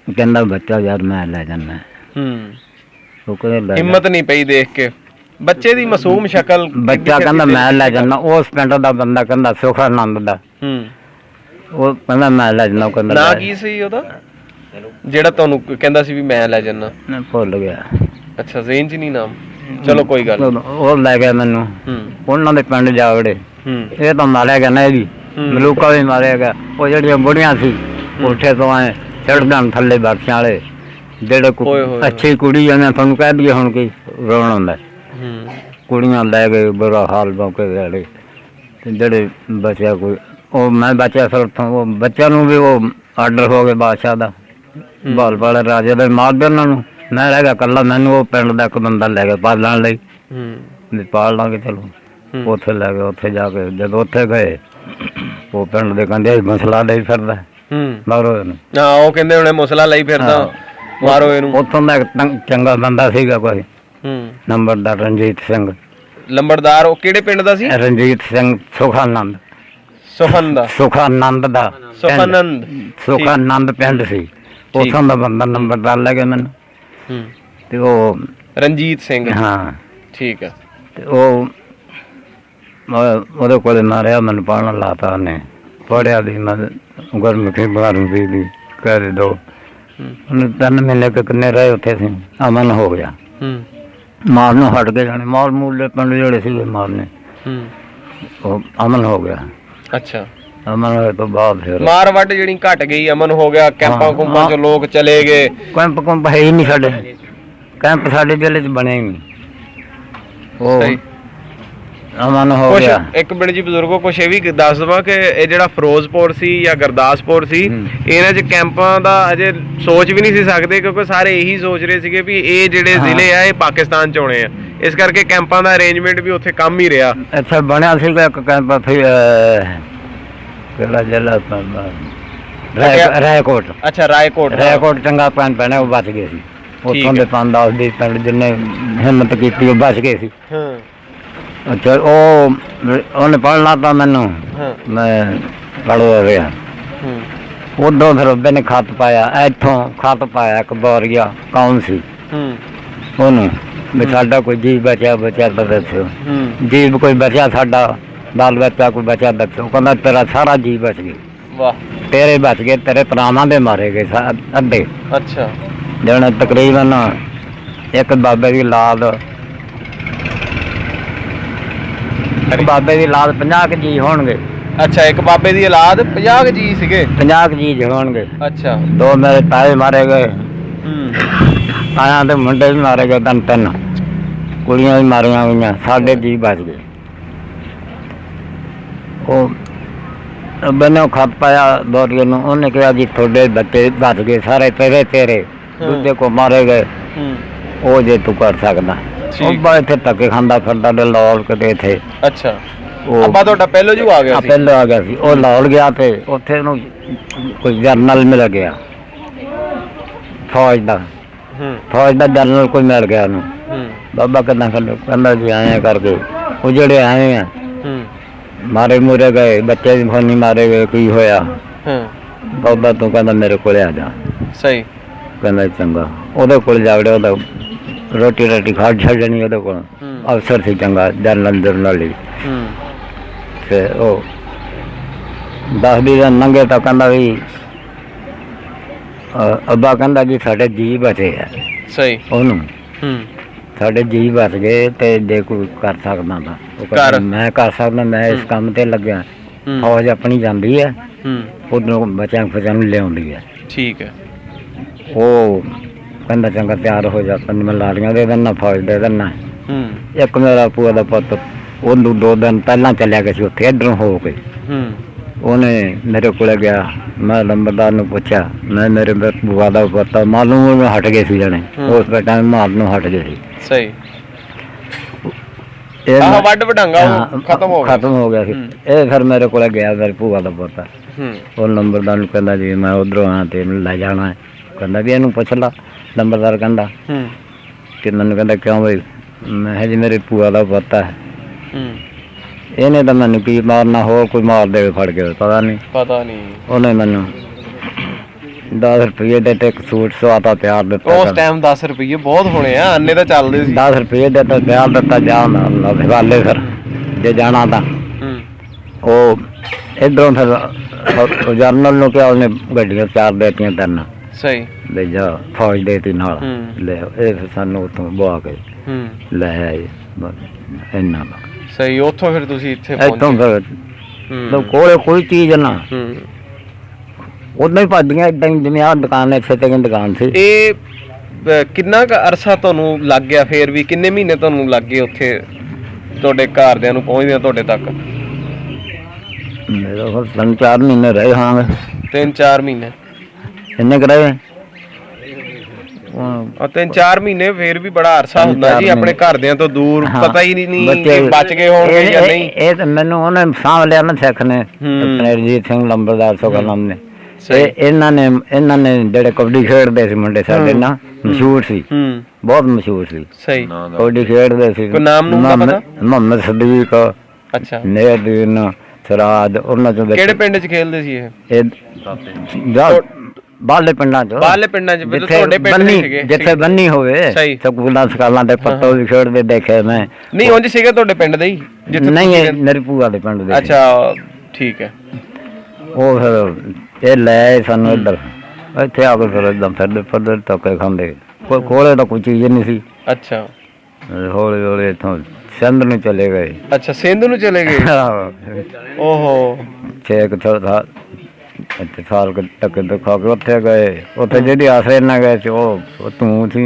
ਕਹਿੰਦਾ ਬੱਚਾ ਯਾਰ ਮੈਂ ਲੈ ਜਾਣਾ। ਉਹ ਕਹਿੰਦਾ ਹਿੰਮਤ ਨਹੀਂ ਪਈ ਦੇਖ ਕੇ ਬੱਚੇ ਦੀ ਮਾਸੂਮ ਸ਼ਕਲ। ਬੱਚਾ ਕਹਿੰਦਾ ਮੈਂ ਲੈ ਜਾਣਾ। ਉਸ ਪਿੰਡ ਦਾ ਬੰਦਾ ਕਹਿੰਦਾ ਸੁਖਾਨੰਦ ਦਾ, ਉਹ ਕਹਿੰਦਾ ਮੈਂ ਲੈ ਜਾਣਾ। ਕਹਿੰਦਾ ਨਾਂ ਕੀ ਸੀ ਉਹਦਾ ਜਿਹੜਾ ਤੁਹਾਨੂੰ ਕਹਿੰਦਾ ਸੀ ਵੀ ਮੈਂ ਲੈ ਜਾਣਾ? ਭੁੱਲ ਗਿਆ। ਅੱਛਾ, ਜ਼ੇਨ ਚ ਨਹੀਂ ਨਾਮ। ਚਲੋ ਕੋਈ ਗੱਲ। ਉਹ ਲੈ ਗਿਆ ਮੈਨੂੰ, ਉਹਨਾਂ ਦੇ ਪਿੰਡ ਜਾ ਵੜੇ। ਇਹ ਤਾਂ ਮਾਰਿਆ ਗਿਆ ਨਾ, ਇਹਦੀ ਮਲੂਕਾ ਵੀ ਮਾਰਿਆ ਗਿਆ। ਉਹ ਜਿਹੜੀਆਂ ਬੁੜੀਆਂ ਸੀ ਉੱਥੇ ਤੋਂ ਆਏ ਚੜ੍ਹਦਾਂ ਥੱਲੇ ਬਰਛਿਆਂ ਵਾਲੇ, ਜਿਹੜੇ ਅੱਛੀ ਕੁੜੀ ਆ, ਤੁਹਾਨੂੰ ਕਹਿ ਦਈਏ ਹੁਣ ਕੀ ਰੋਣ ਆਉਂਦਾ। ਕੁੜੀਆਂ ਲੈ ਗਏ, ਬੁਰਾ ਹਾਲ ਮੌਕੇ ਜਿਹੜੇ ਜਿਹੜੇ ਬਚਿਆ ਕੋਈ, ਉਹ ਮੈਂ ਬਚਿਆ ਫਿਰ ਉੱਥੋਂ। ਉਹ ਬੱਚਿਆਂ ਨੂੰ ਵੀ ਉਹ ਆਰਡਰ ਹੋ ਗਿਆ ਬਾਦਸ਼ਾਹ ਦਾ, ਬਾਲ ਵਾਲੇ ਰਾਜੇ ਦੇ, ਮਾਰ ਦੇ ਉਹਨਾਂ ਨੂੰ। ਮੈਂ ਰਹਿ ਗਿਆ ਇਕੱਲਾ, ਮੈਨੂੰ ਉਹ ਪਿੰਡ ਦਾ ਇੱਕ ਬੰਦਾ ਲੈ ਗਿਆ ਪਾਲਣ ਲਈ, ਵੀ ਪਾਲ ਲਾਂਗੇ ਚਲੋ। ਉੱਥੇ ਲੈ ਗਏ। ਉੱਥੇ ਜਾ ਕੇ ਜਦੋਂ ਉੱਥੇ ਗਏ, ਉਹ ਪਿੰਡ ਦੇ ਕਹਿੰਦੇ ਮਸਲਾ ਲਈ ਫਿਰਦਾ, ਮਾਰੋ ਇਹਨੂੰ। ਉਹ ਕਹਿੰਦੇ ਹੁਣੇ ਮਸਲਾ ਲਈ ਫਿਰਦਾ, ਮਾਰੋ ਇਹਨੂੰ। ਉੱਥੋਂ ਦਾ ਇੱਕ ਚੰਗਾ ਬੰਦਾ ਸੀਗਾ ਕੋਈ ਨੰਬਰਦਾਰ ਰਣਜੀਤ ਸਿੰਘ। ਲੰਬੜਦਾਰ ਉਹ ਕਿਹੜੇ ਪਿੰਡ ਦਾ ਸੀ? ਰਣਜੀਤ ਸਿੰਘ ਸੁਖਾਨੰਦ। ਸੁਖਾਨੰਦ ਦਾ ਸੁਖਾਨੰਦ ਪਿੰਡ ਸੀ। ਉੱਥੋਂ ਦਾ ਬੰਦਾ ਨੰਬਰਦਾਰ ਲੈ ਗਿਆ ਮੈਨੂੰ। ਤੇ ਉਹ ਰਣਜੀਤ ਸਿੰਘ। ਹਾਂ ਠੀਕ ਆ। ਤੇ ਉਹ ਉਹਦੇ ਕੋਲ ਮਾਰਿਆ, ਮੈਨੂੰ ਪੜ੍ਹਨ ਲਾਤਾ ਉਹਨੇ। ਪੜ੍ਹਿਆ ਦੀ ਮੈਂ ਗੁਰਮੁਖੀ 12ਵੀਂ ਦੀ ਕਰ ਦੋ। ਉਹਨੇ 3 ਮਹੀਨੇ ਕਿੰਨੇ ਰਹੇ ਉੱਥੇ ਸੀ। ਅਮਨ ਹੋ ਗਿਆ। ਮਾਰਨੋਂ ਹਟ ਕੇ ਜਾਣੇ, ਮਾਰ ਮੂਲੇ ਪਿੰਡ ਜਿਹੜੇ ਸੀਗੇ ਮਾਰਨੇ, ਉਹ ਅਮਨ ਹੋ ਗਿਆ। ਅੱਛਾ। ਅਮਨ ਹੋਏ ਤੋਂ ਬਾਅਦ ਫਿਰ ਮਾਰ ਵੱਢ ਜਿਹੜੀ ਘਟ ਗਈ, ਅਮਨ ਹੋ ਗਿਆ, ਕੈਂਪਾਂ ਕੁੰਪਾਂ 'ਚ ਲੋਕ ਚਲੇ ਗਏ। ਕੈਂਪ ਕੁੰਪ ਹੈ ਹੀ ਨਹੀਂ ਸਾਡੇ, ਕੈਂਪ ਸਾਡੇ ਜ਼ਿਲ੍ਹੇ 'ਚ ਬਣੇ ਹੀ ਨਹੀਂ। ਉਹ ਸਹੀ। ਅਮਨ ਹੋ ਕੁਛ ਗਿਆ। ਇੱਕ ਮਿੰਟ ਜੀ ਬਜ਼ੁਰਗੋ, ਕੁਛ ਇਹ ਵੀ ਦੱਸ ਦਵਾਂ ਕਿ ਇਹ ਜਿਹੜਾ ਫਿਰੋਜ਼ਪੁਰ ਸੀ ਜਾਂ ਗੁਰਦਾਸਪੁਰ ਸੀ, ਇਹਨਾਂ 'ਚ ਕੈਂਪਾਂ ਦਾ ਅਜੇ ਸੋਚ ਵੀ ਨਹੀਂ ਸੀ ਸਕਦੇ, ਕਿਉਂਕਿ ਸਾਰੇ ਇਹੀ ਸੋਚ ਰਹੇ ਸੀਗੇ ਵੀ ਇਹ ਜਿਹੜੇ ਜ਼ਿਲ੍ਹੇ ਆ ਇਹ ਪਾਕਿਸਤਾਨ 'ਚ ਆਉਣੇ ਆ, ਇਸ ਕਰਕੇ ਕੈਂਪਾਂ ਦਾ ਅਰੇਂਜਮੈਂਟ ਵੀ ਉੱਥੇ ਕੰਮ ਹੀ ਰਿਹਾ। ਇੱਥੇ ਬਣਿਆ ਸੀਗਾ ਇੱਕ ਕੈਂਪ, ਕਿਹੜਾ ਜ਼ਿਲ੍ਹਾ ਰਾਏਕੋਟ। ਅੱਛਾ, ਰਾਏਕੋਟ। ਰਾਏਕੋਟ ਚੰਗਾ ਪੈਣਾ, ਉਹ ਬਚ ਗਏ ਸੀ ਉੱਥੋਂ ਦੇ 5-10 ਦੀ ਪਿੰਡ ਜਿੰਨੇ ਹਿੰਮਤ ਕੀਤੀ ਉਹ ਬਚ ਗਏ ਸੀ। ਅੱਛਾ, ਉਹਨੇ ਪੜ੍ਹਨਾ ਤਾਂ ਮੈਨੂੰ, ਮੈਂ ਪੜ੍ਹ ਹੋ ਗਿਆ। ਉਦੋਂ ਫਿਰ ਉਹਦੇ ਨੇ ਖੱਤ ਪਾਇਆ, ਇੱਥੋਂ ਖੱਤ ਪਾਇਆ ਇੱਕ ਬੋਰੀਆ ਕੌਣ ਸੀ ਉਹਨੂੰ ਵੀ ਸਾਡਾ ਕੋਈ ਜੀਵ ਬਚਿਆ ਤਾਂ ਦੱਸੋ, ਜੀਵ ਕੋਈ ਬਚਿਆ ਸਾਡਾ ਬਾਲ ਬੱਚਾ ਕੋਈ ਬਚਿਆ ਦੱਸੋ। ਕਹਿੰਦਾ ਤੇਰਾ ਸਾਰਾ ਜੀਵ ਬਚ ਗਏ। ਵਾਹ। ਤੇਰੇ ਬਚ ਗਏ, ਤੇਰੇ ਭਰਾਵਾਂ ਦੇ ਮਾਰੇ ਗਏ ਅੱਧੇ। ਅੱਛਾ। ਜਿਵੇਂ ਤਕਰੀਬਨ ਇੱਕ ਬਾਬੇ ਦੀ ਲਾਦ 50 ਜੀ ਹੋਣਗੇ। ਅੱਛਾ, ਇੱਕ ਬਾਬੇ ਦੀ ਔਲਾਦ 50 ਜੀ ਸੀਗੇ। 50 ਜੀ ਹੋਣਗੇ। ਅੱਛਾ। 2 ਮੇਰੇ ਤਾਏ ਮਾਰੇ ਗਏ, ਤਾਇਆਂ ਦੇ ਮੁੰਡੇ ਵੀ ਮਾਰੇ ਗਏ, 3 ਕੁੜੀਆਂ ਵੀ ਮਾਰੀਆਂ ਗਈਆਂ, ਸਾਡੇ ਜੀ ਬਚ ਗਏ। ਉਹ ਬੰਨੋ ਖੱਤ ਪਾਇਆ ਬੋਰੀਏ ਨੂੰ, ਉਹਨੇ ਕਿਹਾ ਜੀ ਤੁਹਾਡੇ ਬੱਚੇ ਬਚ ਗਏ ਸਾਰੇ, ਤੇਰੇ ਦੂਜੇ ਕੋ ਮਾਰੇ ਗਏ, ਉਹ ਜੇ ਤੂੰ ਕਰ ਸਕਦਾ। ਉਹ ਬਾ ਇੱਥੇ ਧੱਕੇ ਖਾਂਦਾ ਫਿਰਦਾ ਲਾਹੌਰ ਕਿਤੇ ਇੱਥੇ। ਅੱਛਾ। ਅੱਬਾ ਤੁਹਾਡਾ ਪਹਿਲੋਂ ਜੂ ਆ ਗਿਆ ਸੀ? ਪਹਿਲੋਂ ਆ ਗਿਆ ਸੀ। ਉਹ ਲਾਹੌਰ ਗਿਆ ਤੇ ਉੱਥੇ ਉਹਨੂੰ ਕੋਈ ਜਰਨਲ ਮਿਲ ਗਿਆ, ਫੌਜ ਦਾ ਜਰਨਲ ਕੋਈ ਮਿਲ ਗਿਆ ਉਹਨੂੰ। ਬਾਬਾ ਕਹਿੰਦਾ ਜੀ ਆਏ ਕਰਕੇ ਉਹ ਜਿਹੜੇ ਆਏ ਆ ਮਾਰੇ ਮੂਰੇ ਗਏ, ਬੱਚੇ ਵੀ ਫੋਨੀ ਮਾਰੇ ਗਏ, ਕੀ ਹੋਇਆ? ਬਾਬਾ ਤੂੰ ਕਹਿੰਦਾ ਮੇਰੇ ਕੋਲੇ ਆ ਜਾ। ਸਹੀ। ਕਹਿੰਦਾ ਚੰਗਾ, ਉਹਦੇ ਕੋਲ ਜਾ ਵੜਿਆ, ਉਹਦਾ ਰੋਟੀ ਖਾ ਛੱਡਣੀ ਉਹਦੇ ਕੋਲ, ਅਫਸਰ ਸੀ ਚੰਗਾ, ਜਰਨਲ ਹੀ। ਤੇ ਉਹ 10-20 ਦਿਨ ਲੰਘੇ ਤਾਂ ਕਹਿੰਦਾ ਵੀ ਅੱਬਾ ਕਹਿੰਦਾ ਜੀ ਸਾਡੇ ਜੀ ਬਚੇ ਆ। ਸਹੀ। ਉਹਨੂੰ ਸਾਡੇ ਜੀ ਬਚ ਗਏ ਤੇ ਜੇ ਕੋਈ ਕਰ ਸਕਦਾ ਤਾਂ ਉਹ ਕਹਿੰਦਾ ਮੈਂ ਕਰ ਸਕਦਾ, ਮੈਂ ਇਸ ਕੰਮ ਤੇ ਲੱਗਿਆ। ਫੌਜ ਆਪਣੀ ਜਾਂਦੀ ਹੈ, ਉਧਰੋਂ ਬੱਚਿਆਂ ਨੂੰ ਲਿਆਉਂਦੀ ਹੈ। ਠੀਕ ਹੈ। ਉਹ ਕਹਿੰਦਾ ਚੰਗਾ ਤਿਆਰ ਹੋ ਜਾ, ਮੈਂ ਲਾੜੀਆਂ ਦੇ ਦਿੰਦਾ, ਫੌਜ ਦੇ ਦਿੰਦਾ। ਇੱਕ ਮੇਰਾ ਭੂਆ ਦਾ ਪੁੱਤ ਉਹਨੂੰ 2 ਦਿਨ ਪਹਿਲਾਂ ਚੱਲਿਆ ਗਿਆ ਸੀ ਉੱਥੇ ਇੱਧਰੋਂ ਹੋ ਕੇ। ਉਹਨੇ ਮੇਰੇ ਕੋਲ ਗਿਆ, ਮੈਂ ਲੰਬਰਦਾਰ ਨੂੰ ਪੁੱਛਿਆ, ਮੇਰੇ ਭੂਆ ਦਾ ਪੁੱਤ ਮਾਲੂਮ ਹਟ ਗਏ ਸੀ ਜਾਣੇ, ਉਸ ਟਾਈਮ ਮਾਲ ਨੂੰ ਹਟ ਗਏ ਸੀ। ਸਹੀ। ਵੱਡ ਵਡਾਂਗਾ ਖਤਮ ਹੋ ਗਿਆ ਸੀ। ਇਹ ਫਿਰ ਮੇਰੇ ਕੋਲ ਗਿਆ, ਮੇਰੇ ਭੂਆ ਦਾ ਪੁੱਤ। ਉਹ ਲੰਬਰਦਾਰ ਨੂੰ ਕਹਿੰਦਾ ਜੀ ਮੈਂ ਉਧਰੋਂ ਆ ਤੇ ਲੈ ਜਾਣਾ। ਕਹਿੰਦਾ ਵੀ ਇਹਨੂੰ ਪੁੱਛ ਲਾ। ਲੰਬਰਦਾਰ ਕਹਿੰਦਾ ਕਿ ਮੈਨੂੰ ਕਹਿੰਦਾ ਕਿਉਂ ਬਈ? ਮੈਂ ਜੀ ਮੇਰੇ ਭੂਆ ਦਾ ਪੁੱਤ ਹੈ, ਇਹਨੇ ਤਾਂ ਮੈਨੂੰ ਕੀ ਮਾਰਨਾ, ਹੋਰ ਕੋਈ ਮਾਰ ਦੇਵੇ ਫੜ ਕੇ, ਪਤਾ ਨਹੀਂ। ਉਹਨੇ ਮੈਨੂੰ 10 ਰੁਪਏ ਦੇ ਤੇ ਇੱਕ ਸੂਟ ਸਵਾਤਾ ਤਿਆਰ ਦਿੱਤਾ। ਉਸ ਟਾਈਮ 10 ਰੁਪਏ ਬਹੁਤ ਹੋਣੇ ਆ, ਅੰਨੇ ਤਾਂ ਚੱਲਦੇ ਸੀ। 10 ਰੁਪਏ ਦੇ ਤਾਂ ਤਿਆਰ ਦਿੱਤਾ, ਜਾਣ ਹਵਾਲੇ ਫਿਰ ਜੇ ਜਾਣਾ ਤਾਂ। ਉਹ ਇੱਧਰੋਂ ਫਿਰ ਜਰਨਲ ਨੂੰ ਕਿਹਾ, ਉਹਨੇ ਗੱਡੀਆਂ 4 ਦੇਤੀਆਂ 3। ਸਹੀ। ਲੈ ਜਾ, ਫੌਜ ਦੇਤੀ ਨਾਲ। ਲੈ ਇਹ ਫਿਰ ਸਾਨੂੰ ਉੱਥੋਂ ਬੁਆ ਕੇ ਲੈ ਆਏ ਇੰਨਾ। ਸਹੀ। ਉੱਥੋਂ ਫਿਰ ਤੁਸੀਂ ਇੱਥੇ ਫਿਰ ਕੋਲੇ ਕੋਈ ਚੀਜ਼ ਨਾ, ਉਦਾਂ ਹੀ ਭੱਜੀਆਂ ਏਦਾਂ ਹੀ, ਜਿਵੇਂ ਆਹ ਦੁਕਾਨ ਇੱਥੇ ਤੇ ਦੁਕਾਨ ਸੀ। ਇਹ ਕਿੰਨਾ ਕੁ ਅਰਸਾ ਤੁਹਾਨੂੰ ਲੱਗ ਗਿਆ? ਫੇਰ ਵੀ ਕਿੰਨੇ ਮਹੀਨੇ ਤੁਹਾਨੂੰ ਲੱਗ ਗਏ ਉੱਥੇ ਤੁਹਾਡੇ ਘਰਦਿਆਂ ਨੂੰ ਪਹੁੰਚਦਿਆਂ ਤੁਹਾਡੇ ਤੱਕ? ਮੇਰਾ ਕੋਲ 3-4 ਮਹੀਨੇ ਰਹੇ ਹੋਣਗੇ। 3-4 ਮਹੀਨੇ ਇੰਨੇ ਕੁ ਰਹੇ। 3-4 ਮਹੀਨੇ ਫੇਰ ਵੀ ਬੜਾ ਅਰਸਾ ਹੁੰਦਾ ਜੀ, ਆਪਣੇ ਘਰਦਿਆਂ ਤੋਂ ਦੂਰ। ਪਤਾ ਹੀ ਨਹੀਂ ਕਿ ਬਚ ਗਏ ਹੋਣਗੇ ਜਾਂ ਨਹੀਂ। ਇਹ ਤਾਂ ਮੈਨੂੰ ਉਹਨੇ ਸਾਂਭ ਲਿਆ ਨਾ ਸਿੱਖ ਨੇ, ਆਪਣੇ ਰਣਜੀਤ ਸਿੰਘ ਲੰਬਰਦਾਰ ਸੁਖਨਾਮ ਨੇ। ਇਹਨਾਂ ਨੇ ਜਿਹੜੇ ਕਬੱਡੀ ਖੇਡਦੇ ਸੀ ਮੁੰਡੇ ਸਾਡੇ ਨਾਲ, ਮਸ਼ਹੂਰ ਸੀ, ਬਹੁਤ ਮਸ਼ਹੂਰ ਸੀ। ਸਹੀ। ਕਬੱਡੀ ਖੇਡਦੇ ਸੀ। ਮੁਹੰਮਦ ਸਦੀਕ, ਨੇਰਦੀਨ, ਸਰਾਜ, ਉਹਨਾਂ ਚੋਂ। ਕਿਹੜੇ ਪਿੰਡ ਚ ਖੇਡਦੇ ਸੀ ਇਹ? ਬਾਹਰਲੇ ਪਿੰਡਾਂ ਚ। ਜਿੱਥੇ ਬੰਨੀ ਹੋਵੇ ਸਕੂਲਾਂ ਸਕਾਲਾਂ ਦੇ ਪੱਤੋਂ ਵੀ ਖੇਡਦੇ ਦੇਖੇ ਮੈਂ। ਨਹੀਂ ਉਂਝ ਸੀਗੇ ਤੁਹਾਡੇ ਪਿੰਡ ਦੇ ਹੀ? ਨਹੀਂ, ਮੇਰੀ ਭੂਆ ਦੇ ਪਿੰਡ ਦੇ। ਅੱਛਾ, ਠੀਕ ਹੈ। ਉਹ ਫਿਰ ਇਹ ਲੈ ਸਾਨੂੰ ਇੱਧਰ, ਇੱਥੇ ਆ ਕੇ ਫਿਰ ਏਦਾਂ ਫਿਰਦੇ ਧੱਕੇ ਖਾਂਦੇ। ਕੋਲੇ ਤਾਂ ਕੋਈ ਚੀਜ਼ ਨਹੀਂ ਸੀ। ਅੱਛਾ। ਹੌਲੀ ਹੌਲੀ ਇੱਥੋਂ ਸਿੰਧ ਨੂੰ ਚਲੇ ਗਏ। ਅੱਛਾ, ਸਿੰਧ ਨੂੰ ਚਲੇ ਗਏ। ਓਹੋ। 6 ਸਾਲ ਤੱਕ ਦਿਖਾ ਕੇ ਉੱਥੇ ਗਏ। ਉੱਥੇ ਜਿਹੜੀ ਆਸਰੇ ਨਾਲ ਗਏ ਸੀ ਉਹ ਤੂੰ ਸੀ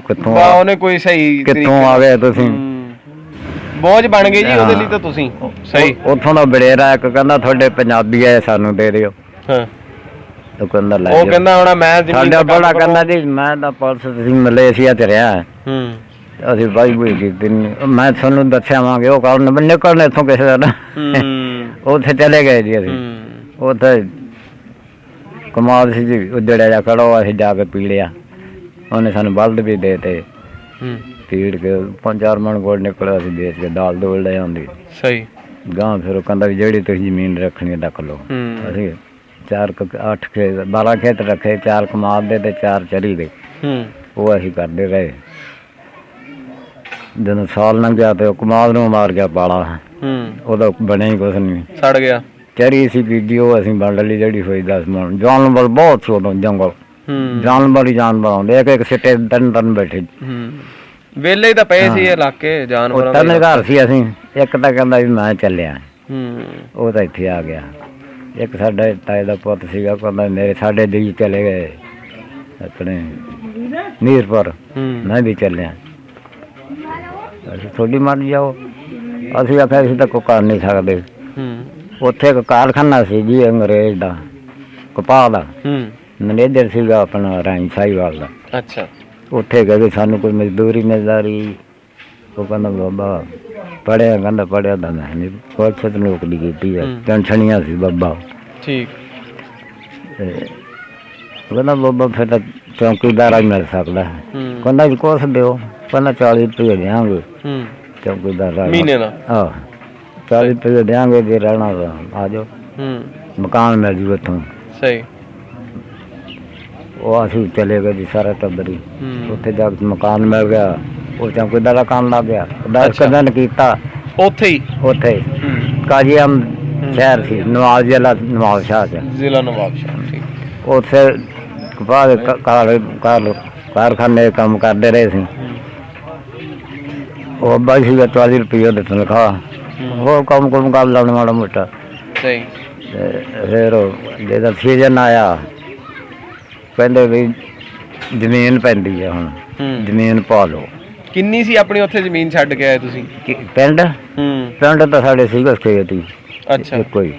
ਕਿੱਥੋਂ ਉਹਨੇ ਕੋਈ ਸਹੀ ਕਿੱਥੋਂ ਆ ਗਏ ਤੁਸੀਂ? ਬੋਝ ਬਣ ਗਏ ਜੀ ਉਹਦੇ ਲਈ ਤਾਂ ਤੁਸੀਂ। ਸਹੀ। ਉੱਥੋਂ ਦਾ ਬੜੇਰਾ ਇੱਕ ਕਹਿੰਦਾ ਤੁਹਾਡੇ ਪੰਜਾਬੀ ਆ ਸਾਨੂੰ ਦੇ ਦਿਓ। ਹਾਂ। ਉਹ ਕਹਿੰਦਾ ਲੈ ਉਹ ਕਹਿੰਦਾ ਹੁਣ ਮੈਂ ਸਾਡਾ ਬੜਾ ਕਹਿੰਦਾ ਜੀ ਮੈਂ ਤਾਂ ਪੁਲਿਸ ਤੁਸੀਂ ਮਲੇਸ਼ੀਆ ਚ ਰਿਹਾ। ਅਸੀਂ ਬਾਈ ਬੁਈ ਕੀਤੀ ਨਹੀਂ। ਮੈਂ ਤੁਹਾਨੂੰ ਦੱਸਿਆਵਾਂਗੇ ਉਹ ਕਾਰਨ ਨਿਕਲਣੇ ਇੱਥੋਂ ਕਿਸੇ ਦਾ। ਉੱਥੇ ਚਲੇ ਗਏ ਜੀ ਅਸੀਂ। ਉੱਥੇ ਕਮਾਲ ਸੀ ਜੀ ਉਜੜਿਆ ਜਾ ਖੜੋ ਅਸੀਂ ਜਾ ਕੇ ਪੀ ਲਿਆ। ਉਹਨੇ ਸਾਨੂੰ ਬਲਦ ਵੀ ਦੇ ਤੇ ਪੀੜ ਕੇ 5-4 ਮਣ ਗੁੜ ਨਿਕਲਿਆ। ਅਸੀਂ ਵੇਚ ਕੇ ਦਾਲ ਦੋਲ ਲੈ ਆਉਂਦੀ। ਸਹੀ। ਗਾਂ ਫਿਰ ਉਹ ਕਹਿੰਦਾ ਵੀ ਜਿਹੜੀ ਤੁਸੀਂ ਜ਼ਮੀਨ ਰੱਖਣੀ ਰੱਖ ਲਓ। ਅਸੀਂ 12 ਖੇਤ ਰੱਖੇ, 4 ਕਮਾਲ ਦੇ ਤੇ 4 ਚਰੀ ਦੇ। ਉਹ ਅਸੀਂ ਕਰਦੇ ਰਹੇ। ਜਦੋਂ ਸਾਲ ਲੰਘਿਆ ਤੇ ਉਹ ਕਮਾਲ ਨੂੰ ਮਾਰ ਗਿਆ ਪਾਲਾ। ਉਹਦਾ ਬਣਿਆ ਹੀ ਕੁਛ ਨਹੀਂ, ਸੜ ਗਿਆ। ਚਰੀ ਸੀ ਬੀਜੀ ਉਹ ਅਸੀਂ ਵੰਡ ਲਈ ਜਿਹੜੀ ਹੋਈ 10 ਮਣ। ਜਾਨਵਰ ਬਹੁਤ ਸੀ ਉਦੋਂ ਜੰਗਲ। ਜਾਨਵਰ ਹੀ ਜਾਨਵਰ ਆਉਂਦੇ ਇੱਕ ਸਿੱਟੇ 3 ਬੈਠੇ। ਵੇਲੇ ਤਾਂ ਪਏ ਸੀ ਇਲਾਕੇ ਜਾਨਵਰਾਂ ਦੇ। 3 ਘਰ ਸੀ ਅਸੀਂ। ਇੱਕ ਤਾਂ ਕਹਿੰਦਾ ਵੀ ਮੈਂ ਚੱਲਿਆ। ਉਹ ਤਾਂ ਇੱਥੇ ਆ ਗਿਆ। ਇੱਕ ਸਾਡੇ ਤਾਏ ਦਾ ਪੁੱਤ ਸੀਗਾ ਕਹਿੰਦਾ ਮੇਰੇ ਸਾਡੇ ਦੀ ਚਲੇ ਗਏ ਆਪਣੇ ਮੀਰਪੁਰ। ਮੈਂ ਵੀ ਚੱਲਿਆ। ਅਸੀਂ ਤੁਹਾਡੀ ਮਰਜ਼ੀ ਜਾਓ। ਅਸੀਂ ਆਖਿਆ ਅਸੀਂ ਤਾਂ ਕੋਈ ਕਰ ਨਹੀਂ ਸਕਦੇ। ਉੱਥੇ ਇੱਕ ਕਾਰਖਾਨਾ ਸੀ ਜੀ ਅੰਗਰੇਜ਼ ਦਾ ਕਪਾਹ ਦਾ। ਮੈਨੇਜਰ ਸੀਗਾ ਆਪਣਾ ਰਾਈ ਸਾਹੀਵਾਲ ਦਾ। ਅੱਛਾ। ਉੱਥੇ ਗਏ ਸਾਨੂੰ ਕੋਈ ਮਜ਼ਦੂਰੀ ਮਿਲਦਾਰੀ। ਉਹ ਕਹਿੰਦਾ ਬਾਬਾ ਪੜ੍ਹਿਆ? ਕਹਿੰਦਾ ਪੜ੍ਹਿਆ ਤਾਂ ਮੈਂ ਨਹੀਂ। ਪੁਲਿਸ ਨੌਕਰੀ ਕੀਤੀ ਹੈ। ਪੈਨਸ਼ਨੀਆਂ ਸੀ ਬਾਬਾ। ਠੀਕ। ਕਹਿੰਦਾ ਬਾਬਾ ਫਿਰ ਤਾਂ ਚੌਂਕੀਦਾਰ ਹੀ ਮਿਲ ਸਕਦਾ। ਕਹਿੰਦਾ ਜੀ ਕੁਛ ਦਿਓ। ਕਹਿੰਦਾ 40 ਰੁਪਏ ਦਿਆਂਗੇ ਚੌਂਕੀਦਾਰ ਮਹੀਨੇ ਦਾ। 40 ਰੁਪਏ ਦਿਆਂਗੇ ਜੇ ਰਹਿਣਾ ਤਾਂ ਆ ਜਾਓ। ਮਕਾਨ ਮਿਲ ਜੂ ਇੱਥੋਂ। ਸਹੀ। ਉਹ ਅਸੀਂ ਚਲੇ ਗਏ ਜੀ ਸਾਰਾ ਟੱਬਰ ਹੀ। ਉੱਥੇ ਜਾ ਕੇ ਮਕਾਨ ਮਿਲ ਗਿਆ। ਉਹ ਚੌਂਕੀਦਾਰ ਦਾ ਕੰਮ ਲੱਗ ਗਿਆ। 10 ਦਿਨ ਕੀਤਾ ਉੱਥੇ ਹੀ। ਉੱਥੇ ਕਾਜੀ ਆਮ ਸ਼ਹਿਰ ਸੀ ਨਵਾਬ ਜ਼ਿਲ੍ਹਾ ਨਵਾਬ ਸ਼ਾਹ ਚ। ਜ਼ਿਲ੍ਹਾ ਨਵਾਬ ਸ਼ਾਹ। ਠੀਕ। ਉੱਥੇ ਕਾਰਖਾਨੇ ਕੰਮ ਕਰਦੇ ਰਹੇ ਸੀ। ਉਹ ਬਾਈ ਸੀਗਾ 40 ਰੁਪਏ ਦੇ ਤਨਖਾਹ। ਹੋਰ ਕੰਮ ਕੁਮ ਕਰ ਲੈਣਾ ਮਾੜਾ ਮੋਟਾ। ਸਹੀ। ਫਿਰ ਜਿਹਦਾ ਸੀਜ਼ਨ ਆਇਆ ਕਹਿੰਦੇ ਵੀ ਜ਼ਮੀਨ ਪੈਂਦੀ ਹੈ ਹੁਣ ਜ਼ਮੀਨ ਪਾ ਲਓ। ਕਿੰਨੀ ਸੀ ਆਪਣੀ ਉੱਥੇ ਜ਼ਮੀਨ ਛੱਡ ਕੇ ਆਏ ਤੁਸੀਂ? ਪਿੰਡ ਤਾਂ ਸਾਡੇ ਸੀਗਾ ਖੇਤ ਹੀ। ਅੱਛਾ। ਕੋਈ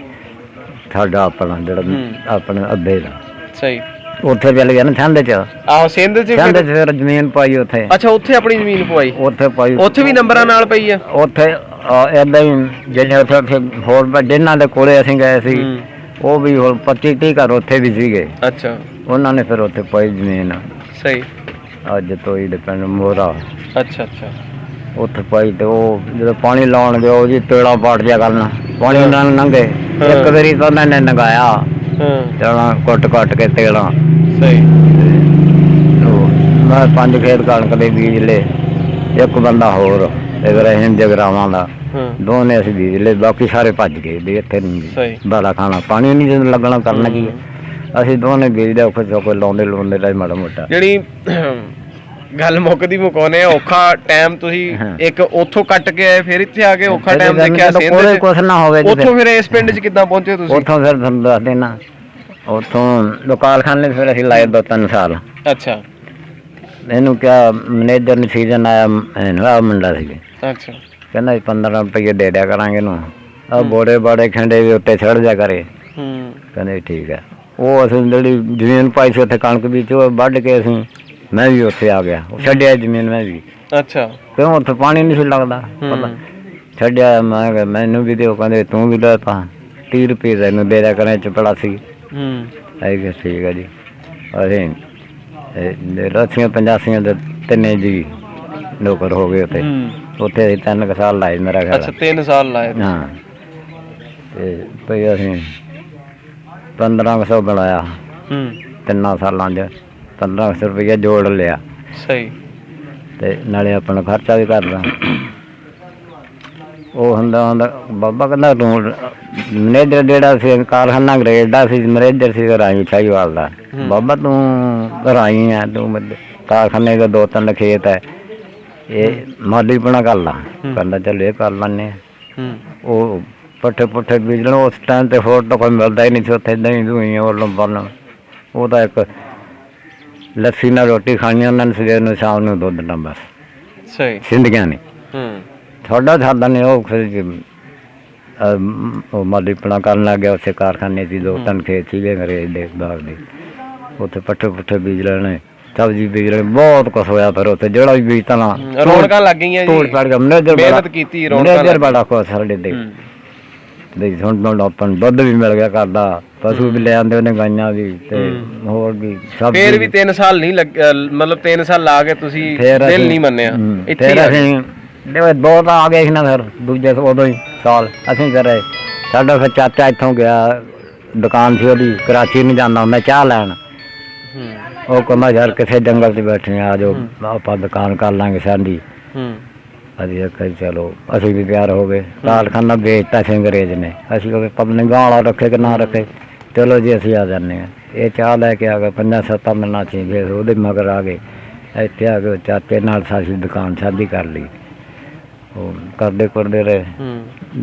ਸਾਡਾ ਆਪਣਾ ਜਿਹੜਾ ਆਪਣੇ ਅੱਬੇ ਦਾ। ਸਹੀ। ਉੱਥੇ ਚਲੇ ਗਿਆ ਨਾ ਠੰਡ ਚ। ਆਹੋ ਸਿੰਧ ਚ। ਠੰਡ ਚ ਫਿਰ ਜ਼ਮੀਨ ਪਾਈ ਉੱਥੇ। ਅੱਛਾ, ਉੱਥੇ ਆਪਣੀ ਜ਼ਮੀਨ ਪਵਾਈ। ਉੱਥੇ ਪਾਈ। ਉੱਥੇ ਵੀ ਨੰਬਰਾਂ ਨਾਲ ਪਈ ਆ? ਉੱਥੇ ਏਦਾਂ ਹੀ ਜਿਹੜੇ ਉੱਥੇ ਹੋਰ ਜਿਨ੍ਹਾਂ ਦੇ ਕੋਲੇ ਅਸੀਂ ਗਏ ਸੀ ਉਹ ਵੀ ਹੋਰ 25-30 ਘਰ ਉੱਥੇ ਵੀ ਸੀਗੇ। ਅੱਛਾ। ਉਹਨਾਂ ਨੇ ਫਿਰ ਉੱਥੇ ਪਾਈ ਜ਼ਮੀਨ। ਸਹੀ। ਅੱਜ ਤੋਈ ਦੇ ਪਿੰਡ ਮੋਰਾ। ਅੱਛਾ ਅੱਛਾ। ਉੱਥੇ ਪਾਈ ਤੇ ਉਹ ਜਦੋਂ ਪਾਣੀ ਲਾਉਣ ਗਏ ਉਹ ਜੀ ਤੇੜਾ ਪਾਟ ਜਿਆ ਕਰਨਾ ਪਾਣੀ ਨਾਲ ਲੰਘੇ। ਇੱਕ ਵਾਰੀ ਤਾਂ ਉਹਨਾਂ ਨੇ ਨਗਾਇਆ ਤੇੜਾ ਕੁੱਟ ਕੇ ਤੇੜਾ। ਸਹੀ। ਮੈਂ 5 ਖੇਤ ਕਣਕ ਦੇ ਬੀਜ ਲਏ। ਇੱਕ ਬੰਦਾ ਹੋਰ ਇਬਰਾਹੀਮ ਜਗਰਾਵਾਂ ਦਾ। ਦੋਨੇ ਅਸੀਂ ਬੀਜ ਲਏ। ਬਾਕੀ ਸਾਰੇ ਭੱਜ ਗਏ ਵੀ ਇੱਥੇ ਨਹੀਂ ਬਾਲਾ ਖਾਣਾ ਪਾਣੀ ਨਹੀਂ ਜਦੋਂ ਲੱਗਣਾ ਕਰਨਾ ਕੀ। ਅਸੀਂ ਦੋਨੇ ਬੀਜਦੇ ਔਖੇ ਸੌਖੇ ਲਾਉਂਦੇ ਰਹੇ ਮਾੜਾ ਮੋਟਾ। ਜਿਹੜੀ ਗੱਲ ਮੁੱਕਦੀ ਮੁਕਾਉਣੇ ਔਖਾ ਟਾਈਮ ਤੁਸੀਂ ਇੱਕ ਉੱਥੋਂ ਕੱਟ ਕੇ ਆਏ ਫਿਰ ਇੱਥੇ ਆ ਕੇ ਔਖਾ ਟਾਈਮ ਦੇਖਿਆ। ਕੁਛ ਨਾ ਹੋਵੇ ਉੱਥੋਂ ਫਿਰ ਇਸ ਪਿੰਡ 'ਚ ਕਿੱਦਾਂ ਪਹੁੰਚੇ ਤੁਸੀਂ? ਉੱਥੋਂ ਫਿਰ ਤੁਹਾਨੂੰ ਦੱਸ ਦੇਣਾ। ਉੱਥੋਂ ਕਾਰਖਾਨੇ ਫਿਰ ਅਸੀਂ ਲਾਏ 2-3 ਸਾਲ। ਅੱਛਾ। ਇਹਨੂੰ ਕਿਹਾ ਮੈਨੇਜਰ ਨੂੰ ਸੀਜ਼ਨ ਆਇਆ ਮੁੰਡਾ ਸੀ। ਅੱਛਾ। ਕਹਿੰਦਾ 15 ਰੁਪਏ ਦੇ ਦਿਆ ਕਰਾਂਗੇ ਇਹਨੂੰ। ਆਹ ਬੋੜੇ ਬਾੜੇ ਖੰਡੇ ਵੀ ਉੱਤੇ ਛੱਡ ਜਾ ਕਰੇ। ਕਹਿੰਦੇ ਠੀਕ ਹੈ। ਉਹ ਅਸੀਂ ਜਿਹੜੀ ਜ਼ਮੀਨ ਪਾਈ ਸੀ ਉੱਥੇ ਕਣਕ ਬੀਜ ਉਹ ਵੱਢ ਕੇ ਅਸੀਂ ਮੈਂ ਵੀ ਉੱਥੇ ਆ ਗਿਆ। ਛੱਡਿਆ ਜ਼ਮੀਨ ਮੈਂ ਵੀ। ਅੱਛਾ। ਕਿਉਂ ਉੱਥੇ ਪਾਣੀ ਨਹੀਂ ਸੀ ਲੱਗਦਾ। ਪਤਾ ਛੱਡਿਆ ਮੈਂ ਕਿਹਾ ਮੈਨੂੰ ਵੀ ਦਿਓ। ਕਹਿੰਦੇ ਤੂੰ ਵੀ ਲੈ ਤਾਂ 30 ਰੁਪਏ ਤੈਨੂੰ ਦੇ ਦਿਆ ਕਰਾਂ ਚਪੜਾ ਸੀ। ਆਈ ਠੀਕ ਹੈ ਜੀ। ਅਸੀਂ ਰੱਸੀਆਂ 85 ਦੇ 3 ਜੀ ਨੌਕਰ ਹੋ ਗਏ ਉੱਥੇ। ਉੱਥੇ ਅਸੀਂ 3 ਸਾਲ ਲਾਏ ਮੇਰਾ ਖਿਆਲ। ਅੱਛਾ 3 ਸਾਲ ਲਾਏ। ਹਾਂ। ਤੇ ਭਈ ਅਸੀਂ 1500 ਬਣਾਇਆ 3 ਸਾਲਾਂ 'ਚ। 1500 ਰੁਪਇਆ ਜੋੜ ਲਿਆ। ਸਹੀ। ਤੇ ਨਾਲੇ ਆਪਣਾ ਖਰਚਾ ਵੀ ਕਰਦਾ। ਉਹ ਹੁੰਦਾ ਬਾਬਾ ਕਹਿੰਦਾ ਤੂੰ ਮੈਨੇਜਰ ਜਿਹੜਾ ਸੀ ਕਾਰਖਾਨਾ ਅੰਗਰੇਜ਼ ਦਾ ਸੀ ਮੈਨੇਜਰ ਸੀ ਰਾਈ ਸਾਹੀਵਾਲ ਦਾ। ਬਾਬਾ ਤੂੰ ਰਾਈ ਆ ਤੂੰ ਕਾਰਖਾਨੇ ਦੇ 2-3 ਖੇਤ ਹੈ ਇਹ ਮਾਲੀ ਬਣਾ ਕਰ ਲਾ ਕਹਿੰਦਾ ਚੱਲ ਇਹ ਕਰ ਲੈਂਦੇ ਹਾਂ। ਉਹ ਪੱਠੇ ਪੁੱਠੇ ਬੀਜਣ ਉਸ ਟਾਈਮ ਤੇ ਹੋਰ ਤਾਂ ਕੋਈ ਮਿਲਦਾ ਹੀ ਨਹੀਂ ਸੀ ਉੱਥੇ, ਦਹੀਂ ਦੂਈਆਂ ਵੱਲੋਂ ਬਣ ਉਹ ਤਾਂ ਇੱਕ ਲੱਸੀ ਨਾਲ ਰੋਟੀ ਖਾਣੀ ਉਹਨਾਂ ਨੇ, ਸਵੇਰ ਨੂੰ ਸ਼ਾਮ ਨੂੰ ਦੁੱਧ ਨਾਲ ਬਸ ਸਹੀ ਸਿੰਧੀਆਂ ਨੇ। ਸਾਡਾ ਨੇ ਉਹ ਫਿਰ ਉਹ ਮਾਲੀਪਣਾ ਕਰਨ ਲੱਗ ਗਿਆ ਉੱਥੇ ਕਾਰਖਾਨੇ ਸੀ, 2 ਖੇਤ ਸੀਗੇ ਅੰਗਰੇਜ਼ ਦੇ ਬਾਗ ਦੇ, ਉੱਥੇ ਪੱਠੇ ਪੁੱਠੇ ਬੀਜ ਲੈਣੇ, ਸਬਜ਼ੀ ਬੀਜ ਲੈਣੀ, ਬਹੁਤ ਕੁਛ ਹੋਇਆ। ਫਿਰ ਉੱਥੇ ਜਿਹੜਾ ਵੀ ਬੀਜਤਾ ਨਾ ਰੌਣਕਾਂ ਲੱਗ ਗਈਆਂ ਜੀ, ਤੋੜ ਪੜ ਗਿਆ, ਮਿਹਨਤ ਕੀਤੀ, ਮੈਨੇਜਰ ਬੜਾ ਖੁਸ਼ ਸਾਡੇ ਦੇ ਹੁਣ ਆਪਾਂ ਨੂੰ ਦੁੱਧ ਵੀ ਮਿਲ ਗਿਆ ਕਰਦਾ, ਪਸ਼ੂ ਵੀ ਲੈ ਆਉਂਦੇ ਉਹਨੇ, ਗਾਈਆਂ ਵੀ ਤੇ ਹੋਰ ਵੀ ਸਭ। ਫੇਰ ਵੀ 3 ਸਾਲ ਨਹੀਂ ਮਤਲਬ 3 ਸਾਲ ਲਾ ਕੇ ਤੁਸੀਂ ਦਿਲ ਨਹੀਂ ਮੰਨਿਆ ਇੱਥੇ? ਅਸੀਂ ਦੋ ਤਾਂ ਆ ਗਏ ਸੀ ਨਾ, ਫਿਰ ਦੂਜੇ ਉਦੋਂ ਹੀ ਸਾਲ ਅਸੀਂ ਕਰੇ। ਸਾਡਾ ਫਿਰ ਚਾਚਾ ਇੱਥੋਂ ਗਿਆ, ਦੁਕਾਨ ਸੀ ਉਹਦੀ, ਕਰਾਚੀ ਨੂੰ ਜਾਂਦਾ ਹੁੰਦਾ ਚਾਹ ਲੈਣ। ਉਹ ਕਹਿੰਦਾ ਯਾਰ ਕਿਸੇ ਜੰਗਲ 'ਚ ਬੈਠੇ ਆ ਜਾਓ, ਆਪਾਂ ਦੁਕਾਨ ਕਰ ਲਾਂਗੇ ਸਾਡੀ। ਅਸੀਂ ਆਖਿਆ ਚਲੋ, ਅਸੀਂ ਵੀ ਤਿਆਰ ਹੋ ਗਏ। ਕਾਰਖਾਨਾ ਵੇਚਤਾ ਸੀ ਅੰਗਰੇਜ਼ ਨੇ, ਅਸੀਂ ਉਹ ਪਤਾ ਨਹੀਂ ਗਾਲਾਂ ਰੱਖੇ ਕਿ ਨਾ ਰੱਖੇ, ਚਲੋ ਜੀ ਅਸੀਂ ਆ ਜਾਂਦੇ ਹਾਂ। ਇਹ ਚਾਹ ਲੈ ਕੇ ਆ ਗਏ, 5-7 ਮਿੰਟਾਂ 'ਚ ਫਿਰ ਉਹਦੇ ਮਗਰ ਆ ਗਏ। ਇੱਥੇ ਆ ਕੇ ਚਾਚੇ ਨਾਲ ਸਾਡੀ ਦੁਕਾਨ ਸ਼ਾਦੀ ਕਰ ਲਈ। ਉਹ ਕਰਦੇ ਰਹੇ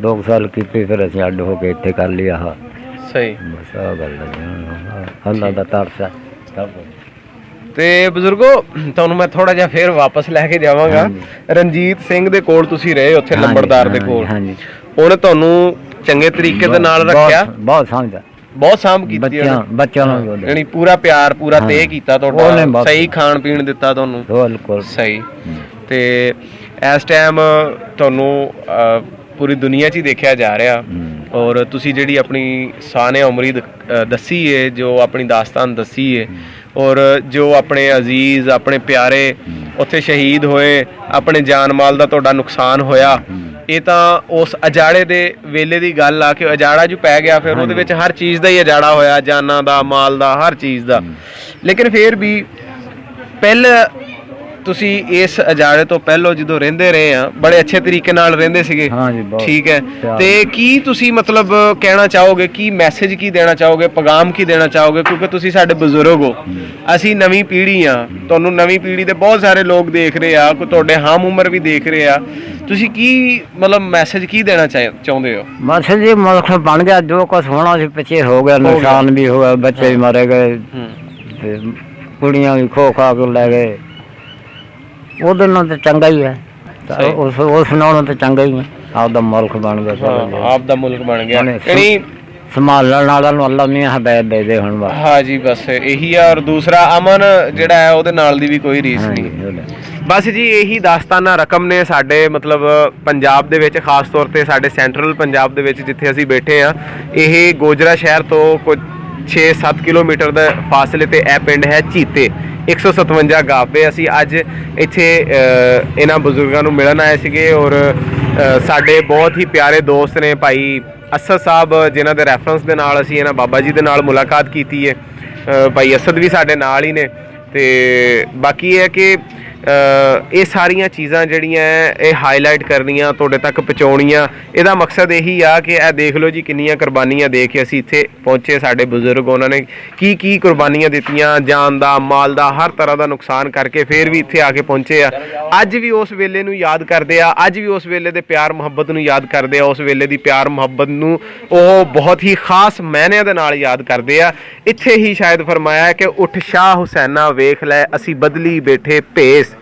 2 ਸਾਲ ਕੀਤੀ, ਫਿਰ ਅਸੀਂ ਅੱਡ ਹੋ ਕੇ ਇੱਥੇ ਕਰ ਲਈ। ਆਹ ਸਹੀ, ਬਸ ਆਹ ਗੱਲ ਹੈ, ਅੱਲਾ ਦਾ ਤਰਸ ਹੈ। ਤੇ ਬਜ਼ੁਰਗੋ, ਤੁਹਾਨੂੰ ਮੈਂ ਥੋੜਾ ਜਿਹਾ ਫੇਰ ਵਾਪਸ ਲੈ ਕੇ ਜਾਵਾਂਗਾ। ਰਣਜੀਤ ਸਿੰਘ ਦੇ ਕੋਲ ਤੁਸੀਂ ਰਹੇ ਉੱਥੇ, ਲੰਬੜਦਾਰ ਦੇ ਕੋਲ, ਉਹਨੇ ਤੁਹਾਨੂੰ ਚੰਗੇ ਤਰੀਕੇ ਦੇ ਨਾਲ ਰੱਖਿਆ, ਬਹੁਤ ਸਮਝਦਾ, ਬਹੁਤ ਸਾਂਭ ਕੀਤੀ ਬੱਚਿਆਂ ਨੂੰ, ਯਾਨੀ ਪੂਰਾ ਪਿਆਰ, ਪੂਰਾ ਤੇਹ ਕੀਤਾ ਤੁਹਾਡਾ, ਸਹੀ ਖਾਣ ਪੀਣ ਦਿੱਤਾ ਤੁਹਾਨੂੰ, ਬਿਲਕੁਲ ਸਹੀ। ਤੇ ਇਸ ਟਾਈਮ ਤੁਹਾਨੂੰ ਪੂਰੀ ਦੁਨੀਆ 'ਚ ਹੀ ਦੇਖਿਆ ਜਾ ਰਿਹਾ, ਔਰ ਤੁਸੀਂ ਜਿਹੜੀ ਆਪਣੀ ਸਾਨੇ ਉਮਰੀ ਦੱਸੀ ਹੈ, ਜੋ ਆਪਣੀ ਦਾਸਤਾਨ ਦੱਸੀ ਹੈ, ਔਰ ਜੋ ਆਪਣੇ ਅਜ਼ੀਜ਼, ਆਪਣੇ ਪਿਆਰੇ ਉੱਥੇ ਸ਼ਹੀਦ ਹੋਏ, ਆਪਣੇ ਜਾਨ ਮਾਲ ਦਾ ਤੁਹਾਡਾ ਨੁਕਸਾਨ ਹੋਇਆ, ਇਹ ਤਾਂ ਉਸ ਅਜਾੜੇ ਦੇ ਵੇਲੇ ਦੀ ਗੱਲ ਆ ਕਿ ਅਜਾੜਾ ਜੋ ਪੈ ਗਿਆ, ਫਿਰ ਉਹਦੇ ਵਿੱਚ ਹਰ ਚੀਜ਼ ਦਾ ਹੀ ਅਜਾੜਾ ਹੋਇਆ, ਜਾਨਾਂ ਦਾ, ਮਾਲ ਦਾ, ਹਰ ਚੀਜ਼ ਦਾ। ਲੇਕਿਨ ਫਿਰ ਵੀ ਪਹਿਲਾਂ ਤੁਸੀਂ ਇਸ ਅਜਾੜੇ ਤੋਂ ਪਹਿਲਾਂ ਜਦੋਂ ਰਹਿੰਦੇ ਰਹੇ ਆ, ਬੜੇ ਅੱਛੇ ਤਰੀਕੇ ਨਾਲ ਰਹਿੰਦੇ ਸੀਗੇ, ਠੀਕ ਹੈ। ਤੇ ਕੀ ਤੁਸੀਂ ਮਤਲਬ ਕਹਿਣਾ ਚਾਹੋਗੇ, ਕੀ ਮੈਸੇਜ ਕੀ ਦੇਣਾ ਚਾਹੋਗੇ, ਪੈਗਾਮ ਕੀ ਦੇਣਾ ਚਾਹੋਗੇ? ਕਿਉਂਕਿ ਤੁਸੀਂ ਸਾਡੇ ਬਜ਼ੁਰਗ ਹੋ, ਅਸੀਂ ਨਵੀਂ ਪੀੜ੍ਹੀ ਆ, ਤੁਹਾਨੂੰ ਨਵੀਂ ਪੀੜ੍ਹੀ ਦੇ ਬਹੁਤ ਸਾਰੇ ਲੋਕ ਦੇਖ ਰਹੇ ਆ, ਕੋਈ ਤੁਹਾਡੇ ਹਮ ਉਮਰ ਵੀ ਦੇਖ ਰਹੇ ਆ, ਤੁਸੀਂ ਕੀ ਮਤਲਬ ਮੈਸੇਜ ਕੀ ਦੇਣਾ ਚਾਹੁੰਦੇ ਹੋ? ਮੈਸੇਜ ਇਹ ਮੁਲਕ ਬਣ ਗਿਆ, ਜੋ ਕੁਛ ਹੋਣਾ ਸੀ ਪਿੱਛੇ ਹੋ ਗਿਆ, ਨੁਕਸਾਨ ਵੀ ਹੋ ਗਿਆ, ਬੱਚੇ ਵੀ ਮਾਰੇ ਗਏ, ਤੇ ਕੁੜੀਆਂ ਵੀ ਖੋ ਖਾ ਕੇ ਲੈ ਗਏ। ਉਹਦੇ ਨਾਲ ਤਾਂ ਚੰਗਾ ਹੀ ਹੈ, ਉਸ ਨਾਲੋਂ ਤਾਂ ਚੰਗਾ ਹੀ ਹੈ। ਆਪਦਾ ਮੁਲਕ ਬਣ ਗਿਆ, ਆਪਦਾ ਮੁਲਕ ਬਣ ਗਿਆ, ਸੰਭਾਲਣ ਵਾਲਾ ਨੂੰ ਅੱਲਾ ਮੀਆਂ ਹਦਾਇਤ ਦੇ ਦੇ ਹੁਣ। ਹਾਂ ਜੀ, ਬਸ ਇਹੀ ਆ। ਔਰ ਦੂਸਰਾ ਅਮਨ ਜਿਹੜਾ ਹੈ, ਉਹਦੇ ਨਾਲ ਦੀ ਵੀ ਕੋਈ ਰੀਸ ਨਹੀਂ। ਬਸ ਜੀ, ਇਹੀ ਦਾਸਤਾਨਾ ਰਕਮ ਨੇ ਸਾਡੇ ਮਤਲਬ ਪੰਜਾਬ ਦੇ ਵਿੱਚ, ਖਾਸ ਤੌਰ ਤੇ ਸਾਡੇ ਸੈਂਟਰਲ ਪੰਜਾਬ ਦੇ ਵਿੱਚ ਜਿੱਥੇ ਅਸੀਂ ਬੈਠੇ ਆ। ਇਹ ਗੋਜਰਾ ਸ਼ਹਿਰ ਤੋਂ ਕੁਝ 6-7 ਕਿਲੋਮੀਟਰ ਦੇ ਫਾਸਲੇ ਤੇ ਇਹ ਪਿੰਡ ਹੈ ਚੀਤੇ, 157 ਗਾਵੇ। ਅਸੀਂ ਅੱਜ ਇੱਥੇ ਇਹਨਾਂ ਬਜ਼ੁਰਗਾਂ ਨੂੰ ਮਿਲਣ ਆਏ ਸੀਗੇ, ਔਰ ਸਾਡੇ ਬਹੁਤ ਹੀ ਪਿਆਰੇ ਦੋਸਤ ਨੇ ਭਾਈ ਅਸਦ ਸਾਹਿਬ, ਜਿਨ੍ਹਾਂ ਦੇ ਰੈਫਰੈਂਸ ਦੇ ਨਾਲ ਅਸੀਂ ਇਹਨਾਂ ਬਾਬਾ ਜੀ ਦੇ ਨਾਲ ਮੁਲਾਕਾਤ ਕੀਤੀ ਹੈ। ਭਾਈ ਅਸਦ ਵੀ ਸਾਡੇ ਨਾਲ ਹੀ ਨੇ। ਤੇ ਬਾਕੀ ਇਹ ਹੈ ਕਿ ਇਹ ਸਾਰੀਆਂ ਚੀਜ਼ਾਂ ਜਿਹੜੀਆਂ ਇਹ ਹਾਈਲਾਈਟ ਕਰਨੀਆਂ, ਤੁਹਾਡੇ ਤੱਕ ਪਹੁੰਚਾਉਣੀਆਂ, ਇਹਦਾ ਮਕਸਦ ਇਹੀ ਆ ਕਿ ਇਹ ਦੇਖ ਲਓ ਜੀ, ਕਿੰਨੀਆਂ ਕੁਰਬਾਨੀਆਂ ਦੇ ਕੇ ਅਸੀਂ ਇੱਥੇ ਪਹੁੰਚੇ। ਸਾਡੇ ਬਜ਼ੁਰਗ, ਉਹਨਾਂ ਨੇ ਕੀ ਕੁਰਬਾਨੀਆਂ ਦਿੱਤੀਆਂ, ਜਾਨ ਦਾ, ਮਾਲ ਦਾ, ਹਰ ਤਰ੍ਹਾਂ ਦਾ ਨੁਕਸਾਨ ਕਰਕੇ ਫਿਰ ਵੀ ਇੱਥੇ ਆ ਕੇ ਪਹੁੰਚੇ ਆ। ਅੱਜ ਵੀ ਉਸ ਵੇਲੇ ਨੂੰ ਯਾਦ ਕਰਦੇ ਆ, ਅੱਜ ਵੀ ਉਸ ਵੇਲੇ ਦੇ ਪਿਆਰ ਮੁਹੱਬਤ ਨੂੰ ਯਾਦ ਕਰਦੇ ਆ, ਉਸ ਵੇਲੇ ਦੀ ਪਿਆਰ ਮੁਹੱਬਤ ਨੂੰ ਉਹ ਬਹੁਤ ਹੀ ਖਾਸ ਮਾਇਨਿਆਂ ਦੇ ਨਾਲ ਯਾਦ ਕਰਦੇ ਆ। ਇੱਥੇ ਹੀ ਸ਼ਾਇਦ ਫਰਮਾਇਆ ਕਿ ਉੱਠ ਸ਼ਾਹ ਹੁਸੈਨਾ ਵੇਖ ਲੈ ਅਸੀਂ ਬਦਲੀ ਬੈਠੇ ਭੇਸ,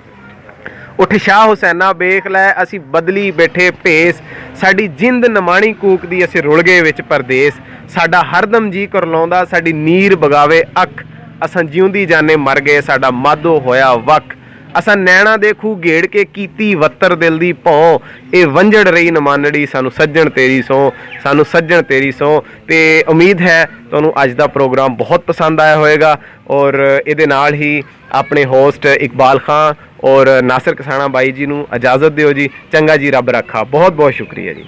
ਉੱਠ ਸ਼ਾਹ ਹੁਸੈਨਾ ਵੇਖ ਲੈ ਅਸੀਂ ਬਦਲੀ ਬੈਠੇ ਭੇਸ, ਸਾਡੀ ਜਿੰਦ ਨਮਾਣੀ ਕੂਕਦੀ ਅਸੀਂ ਰੁਲ ਗਏ ਵਿੱਚ ਪਰਦੇਸ, ਸਾਡਾ ਹਰਦਮ ਜੀ ਕਰਲਾਉਂਦਾ ਸਾਡੀ ਨੀਰ ਬਗਾਵੇ ਅੱਖ, ਅਸਾਂ ਜਿਉਂਦੀ ਜਾਨੇ ਮਰ ਗਏ ਸਾਡਾ ਮਾਧੋ ਹੋਇਆ ਵੱਖ, ਅਸਾਂ ਨੈਣਾ ਦੇ ਖੂਹ ਗੇੜ ਕੇ ਕੀਤੀ ਵੱਤਰ ਦਿਲ ਦੀ ਭੌਂ, ਇਹ ਵੰਝੜ ਰਹੀ ਨਮਾਨੜੀ ਸਾਨੂੰ ਸੱਜਣ ਤੇਰੀ ਸਹੁੰ, ਸਾਨੂੰ ਸੱਜਣ ਤੇਰੀ ਸਹੁੰ। ਤੇ ਉਮੀਦ ਹੈ ਤੁਹਾਨੂੰ ਅੱਜ ਦਾ ਪ੍ਰੋਗਰਾਮ ਬਹੁਤ ਪਸੰਦ ਆਇਆ ਹੋਵੇਗਾ, ਔਰ ਇਹਦੇ ਨਾਲ ਹੀ ਆਪਣੇ ਹੋਸਟ ਇਕਬਾਲ ਖਾਂ ਔਰ ਨਾਸਿਰ ਕਸਾਣਾ ਬਾਈ ਜੀ ਨੂੰ ਇਜਾਜ਼ਤ ਦਿਓ ਜੀ। ਚੰਗਾ ਜੀ, ਰੱਬ ਰੱਖਾ। ਬਹੁਤ ਬਹੁਤ ਸ਼ੁਕਰੀਆ ਜੀ।